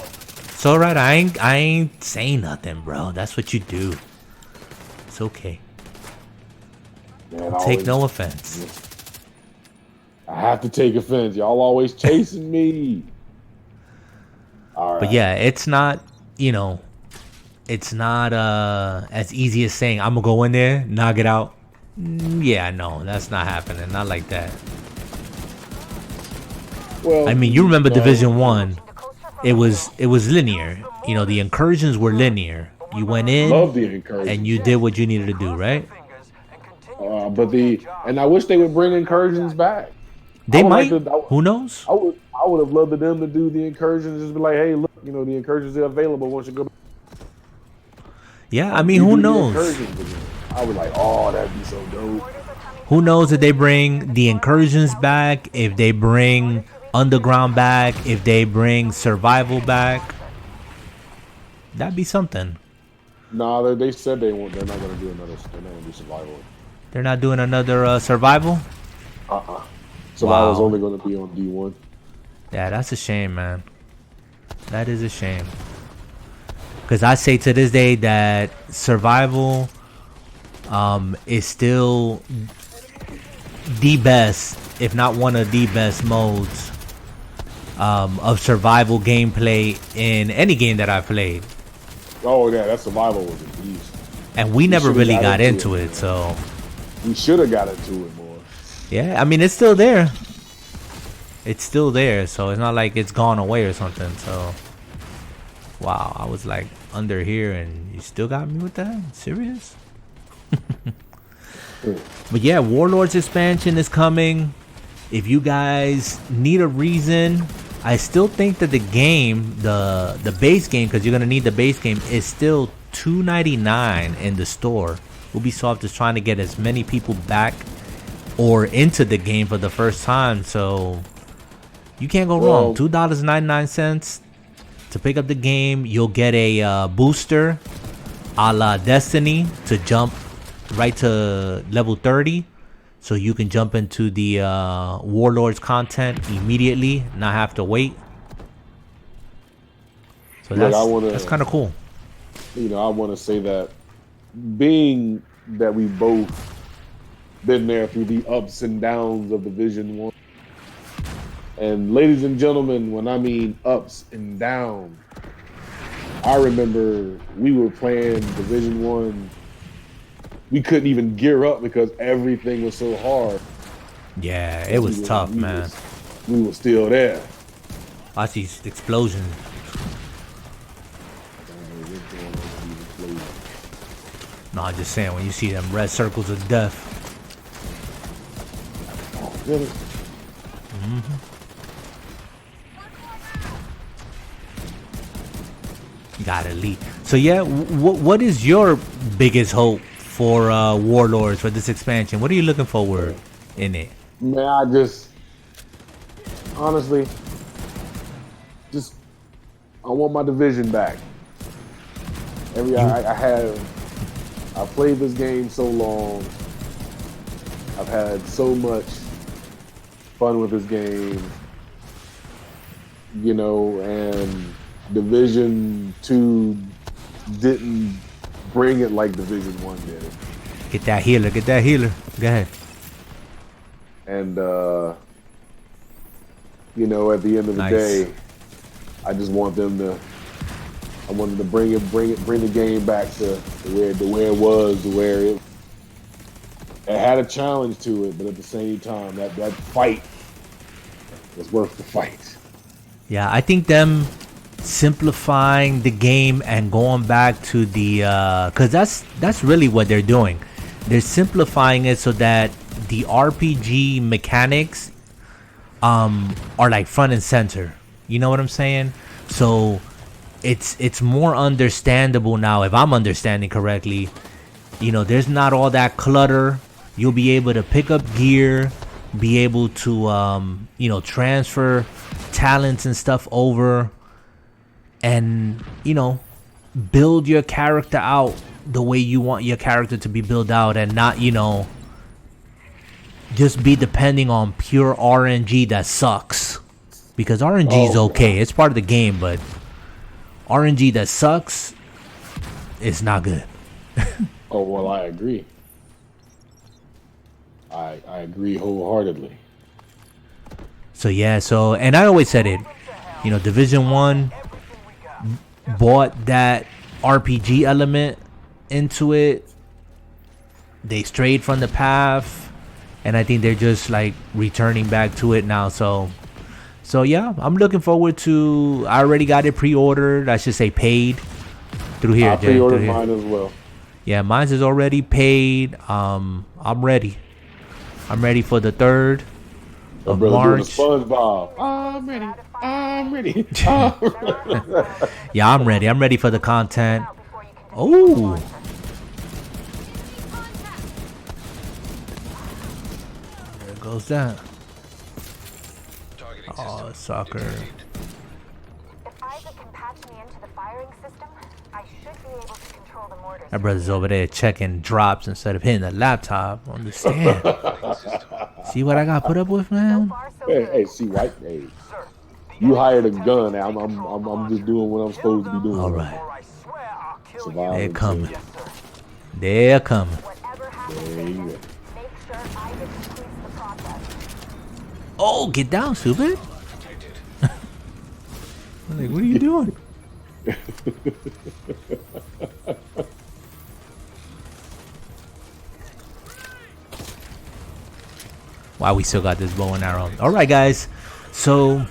It's all right. I ain't saying nothing, bro. That's what you do. It's okay. Man, Take no offense. I have to take offense. Y'all always chasing me. All right. But yeah, it's not, it's not as easy as saying, I'm going to go in there, knock it out. Yeah, no, that's not happening. Not like that. Well, I mean, you remember Division 1. It was linear. The incursions were linear. You went in love the incursions. And you did what you needed to do, right? And I wish they would bring incursions back. They might. Who knows? I would have loved them to do the incursions. Just be like, hey, look, the incursions are available once you go. Yeah, I mean, who knows? I was like, oh, that'd be so dope. Who knows if they bring the incursions back, if they bring underground back, if they bring survival back. That'd be something. Nah, they said they're not going to do another. They're not going to do survival. They're not doing another survival? Survival's only going to be on D1. Yeah, that's a shame, man. That is a shame. Because I say to this day that survival is still the best, if not one of the best modes of survival gameplay in any game that I've played. Oh, yeah, that survival was a beast. And we never really got into it, so... We should have got into it more. Yeah, I mean, it's still there. It's still there, so it's not like it's gone away or something, so... Wow, I was like under here and you still got me with that? Serious? But yeah, Warlords expansion is coming. If you guys need a reason, I still think that the game, the base game, because you're gonna need the base game, is still $2.99 in the store. Ubisoft is trying to get as many people back or into the game for the first time, so you can't go wrong. $2.99 to pick up the game. You'll get a booster a la Destiny to jump right to level 30, so you can jump into the Warlords content immediately, not have to wait. So that's kind of cool. I want to say that being that we both been there through the ups and downs of Division 1. And ladies and gentlemen, when I mean ups and downs, I remember we were playing Division 1. We couldn't even gear up because everything was so hard. Yeah, it was tough, man. We were still there. I see explosions. No, I'm just saying, when you see them red circles of death. Oh, really? Got elite. So yeah, what is your biggest hope for Warlords for this expansion? What are you looking forward in it? Man, I just honestly I want my division back. I've played this game so long. I've had so much fun with this game, and Division 2 didn't bring it like Division 1 did. Get that healer. Go ahead. And at the end of the day, I just want them to. I wanted to bring the game back to where it was, to where it had a challenge to it, but at the same time, that fight was worth the fight. Yeah, I think them simplifying the game and going back to the because that's really what they're doing. They're simplifying it so that the RPG mechanics are like front and center. You know what I'm saying? So it's more understandable now, if I'm understanding correctly. There's not all that clutter. You'll be able to pick up gear, be able to transfer talents and stuff over, and build your character out the way you want your character to be built out, and not just be depending on pure RNG that sucks. Because RNG is okay, it's part of the game, but RNG that sucks, it's not good. Oh, well, I agree. I agree wholeheartedly. So yeah, and I always said it, Division 1 bought that RPG element into it. They strayed from the path, and I think they're just like returning back to it now. So yeah, I'm looking forward to. I already got it pre-ordered. I should say paid through here. I pre-ordered mine as well. Yeah, mine's is already paid. I'm ready. I'm ready for the 3rd of March. SpongeBob. I'm ready. Yeah, I'm ready. I'm ready for the content. Oh. There goes that. Oh, soccer. If Isaac can patch me into the firing system, I should be able to control the mortars. My brother's over there checking drops instead of hitting the laptop. Understand? See what I got put up with, man? Hey, see, White. Hey, you hired a gun. I'm just doing what I'm supposed to be doing. All right. Survival. They're coming. They're coming. There you go. Make sure Isaac completes the process. Oh, get down, stupid. I'm like, what are you doing? Wow, we still got this bow and arrow. All right, guys. So,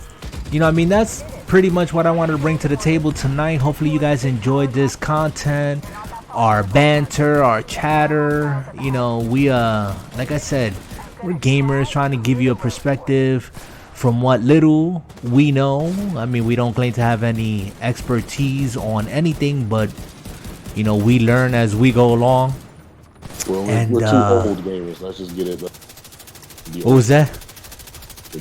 that's pretty much what I wanted to bring to the table tonight. Hopefully you guys enjoyed this content, our banter, our chatter. We like I said, we're gamers trying to give you a perspective from what little we know. I mean, we don't claim to have any expertise on anything, but we learn as we go along. Well, we're two old gamers. Let's just get it. What was that?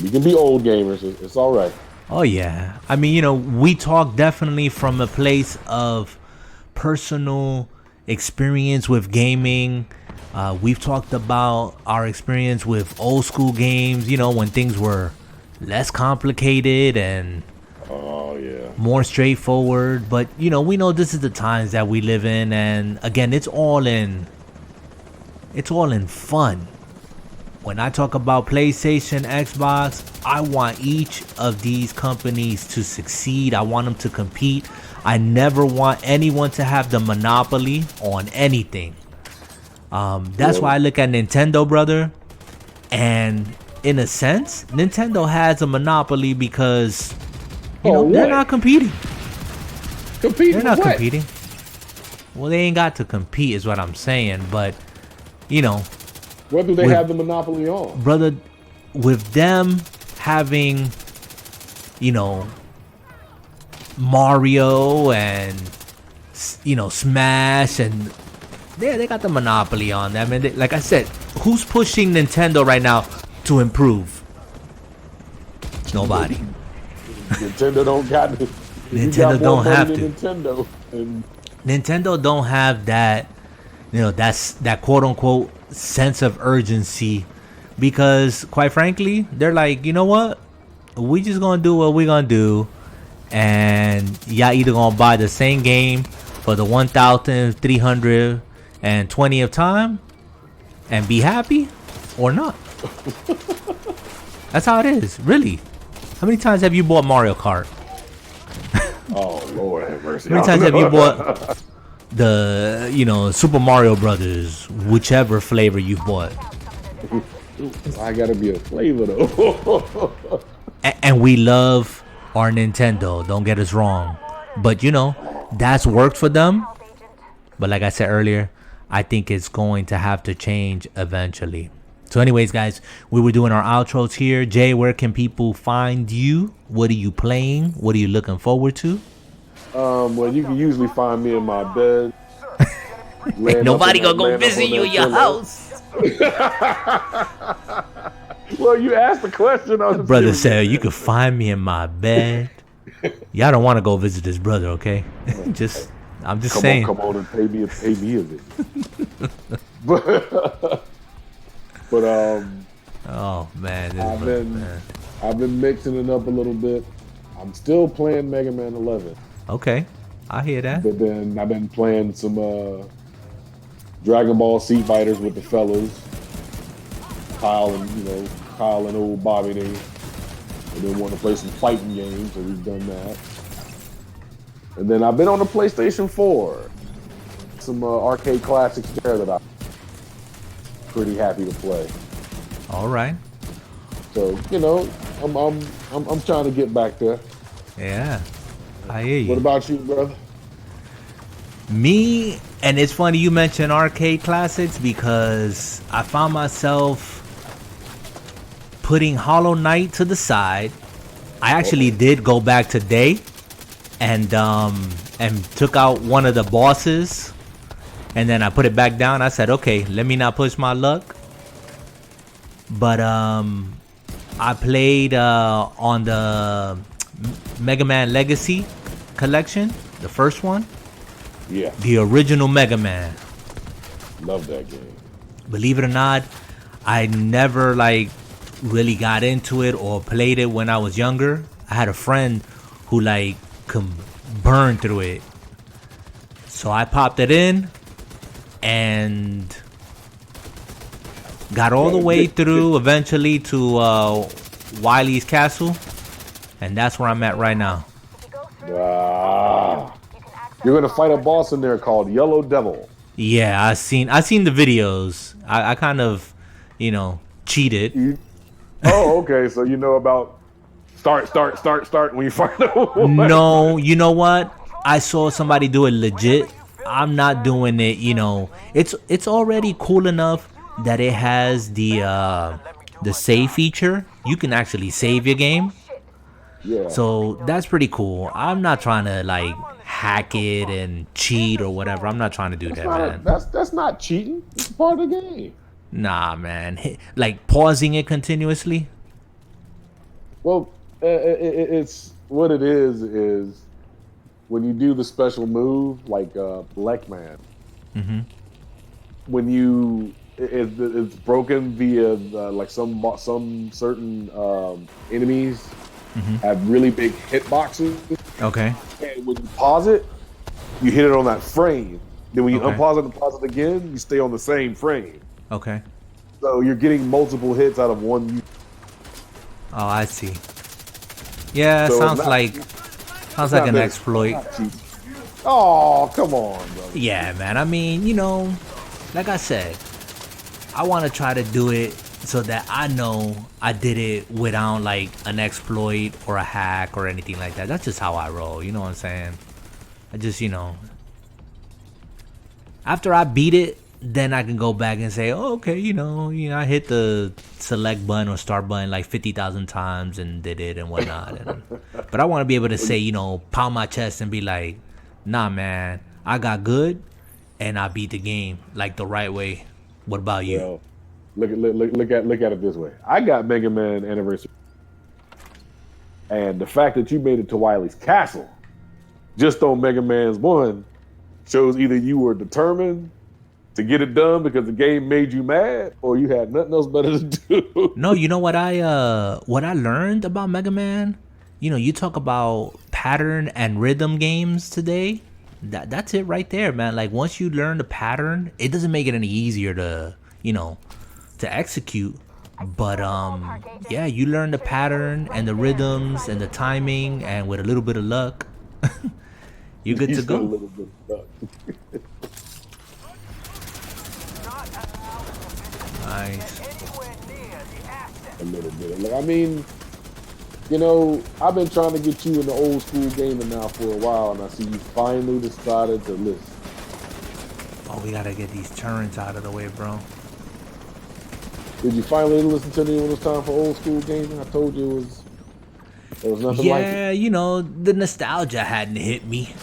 We can be old gamers. It's all right. Oh yeah. I mean, we talk definitely from a place of personal experience with gaming. We've talked about our experience with old school games, when things were less complicated and more straightforward. But we know this is the times that we live in, and again, it's all in fun. When I talk about PlayStation, Xbox, I want each of these companies to succeed. I want them to compete. I never want anyone to have the monopoly on anything. That's why I look at Nintendo, brother. And in a sense, Nintendo has a monopoly because they're not competing. They're not competing. Well, they ain't got to compete is what I'm saying. But, what do they have the monopoly on? Brother, with them having, Mario and, Smash, and they got the monopoly on them. And like I said, who's pushing Nintendo right now to improve? Nobody. Nintendo don't got it. Nintendo don't have to. Nintendo. Nintendo don't have that, that's that quote unquote sense of urgency, because quite frankly, they're like, you know what? We just gonna do what we gonna do, and y'all either gonna buy the same game for the 1,320th time and be happy or not. That's how it is, really. How many times have you bought Mario Kart? Oh Lord have mercy. How many times have you bought the Super Mario Brothers, whichever flavor you've bought? I gotta be a flavor though. And we love our Nintendo, don't get us wrong, but that's worked for them. But like I said earlier, I think it's going to have to change eventually. So anyways, guys, we were doing our outros here. Jay, where can people find you? What are you playing? What are you looking forward to? Well, you can usually find me in my bed. Wait, nobody gonna go visit you in your house. Well, you asked the question. Brother said you can find me in my bed. Y'all don't want to go visit this brother, okay? I'm just saying. Come on and pay me a visit. But oh man, I've been mixing it up a little bit. I'm still playing Mega Man 11. Okay. I hear that. But then I've been playing some Dragon Ball Seat Fighters with the fellas, Kyle and old Bobby. They want to play some fighting games, so we've done that. And then I've been on the PlayStation 4, some arcade classics there that I'm pretty happy to play. All right. So I'm trying to get back there. Yeah, I hear you. What about you, brother? Me, and it's funny you mentioned arcade classics because I found myself putting Hollow Knight to the side. I actually did go back today and took out one of the bosses, and then I put it back down. I said, okay, let me not push my luck. But I played on the Mega Man Legacy collection, the first one. Yeah. The original Mega Man. Love that game. Believe it or not, I never really got into it or played it when I was younger. I had a friend who could burn through it. So I popped it in and got all the way through eventually to Wily's Castle. And that's where I'm at right now. You're gonna fight a boss in there called Yellow Devil. Yeah, I seen the videos. I kind of, cheated. Oh, okay. So you know about start when you fight them. No, you know what? I saw somebody do it legit. I'm not doing it. It's already cool enough that it has the save feature. You can actually save your game. Yeah. So that's pretty cool. I'm not trying to hack it and cheat or whatever. I'm not trying to do that, man. That's not cheating. It's part of the game. Nah, man. Pausing it continuously. Well, it's what it is when you do the special move like Black Man. Mm-hmm. When it's broken via some certain enemies. Mm-hmm. Have really big hitboxes. Okay. And when you pause it, you hit it on that frame. Then when you Okay. unpause it and pause it again, you stay on the same frame. Okay. So you're getting multiple hits out of one. Oh, I see. Yeah, So sounds it's not- like an that- exploit. Oh, come on, bro. Yeah, man. I mean, like I said, I want to try to do it so that I know I did it without an exploit or a hack or anything like that. That's just how I roll. You know what I'm saying? I just, after I beat it, then I can go back and say, oh, okay, I hit the select button or start button 50,000 times and did it and whatnot. But I want to be able to say, pound my chest and be like, nah, man, I got good and I beat the game the right way. What about you? Well, look at it this way. I got Mega Man Anniversary, and the fact that you made it to Wily's Castle, just on Mega Man's 1, shows either you were determined to get it done because the game made you mad, or you had nothing else better to do. No, you know what I learned about Mega Man? You talk about pattern and rhythm games today. That's it right there, man. Once you learn the pattern, it doesn't make it any easier to execute. But yeah, you learn the pattern and the rhythms and the timing, and with a little bit of luck, you're good to A go. little bit stuck. Nice. A little bit. I mean, I've been trying to get you into old school gaming now for a while, and I see you finally decided to listen. Oh, we gotta get these turns out of the way, bro. Did you finally listen to me when it was time for old school gaming? I told you there was nothing like it. Yeah, the nostalgia hadn't hit me.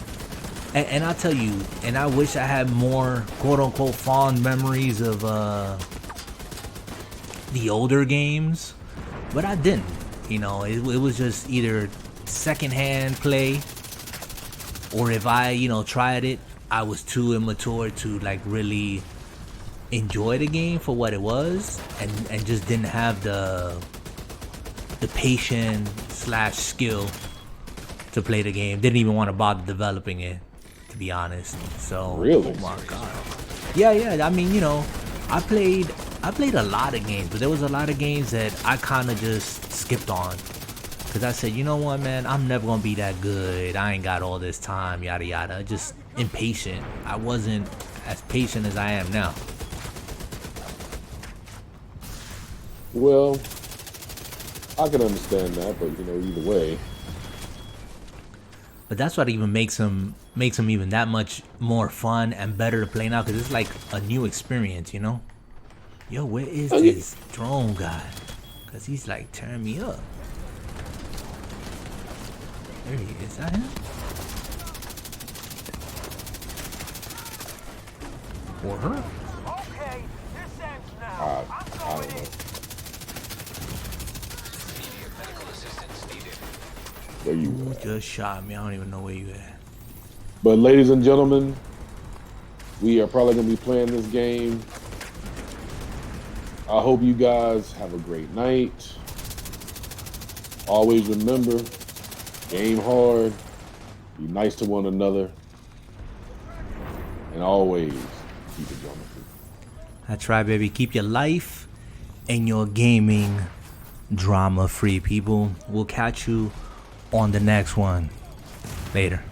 And I'll tell you, and I wish I had more quote-unquote fond memories of the older games, but I didn't. It was just either secondhand play, or if I, tried it, I was too immature to really enjoy the game for what it was, and just didn't have the patience / skill to play the game. Didn't even want to bother developing it. be honest. So Really? oh my god. Yeah. I mean, you know, I played a lot of games, but there was a lot of games that I kind of just skipped on. Cause I said, you know what, man, I'm never gonna be that good. I ain't got all this time, yada yada. Just impatient. I wasn't as patient as I am now. Well, I can understand that, but you know, either way. But that's what even makes him even that much more fun and better to play now, because it's like a new experience, you know. Yo, where is this drone guy? Cause he's like tearing me up. There he is. Is that him? Or her? Okay, this ends now. I I'm don't going know. in. Where you Who at? just shot me? I don't even know where you at. But ladies and gentlemen, we are probably gonna be playing this game. I hope you guys have a great night. Always remember, game hard, be nice to one another, and always keep it drama free. That's right, baby. Keep your life and your gaming drama free, people. We'll catch you on the next one. Later.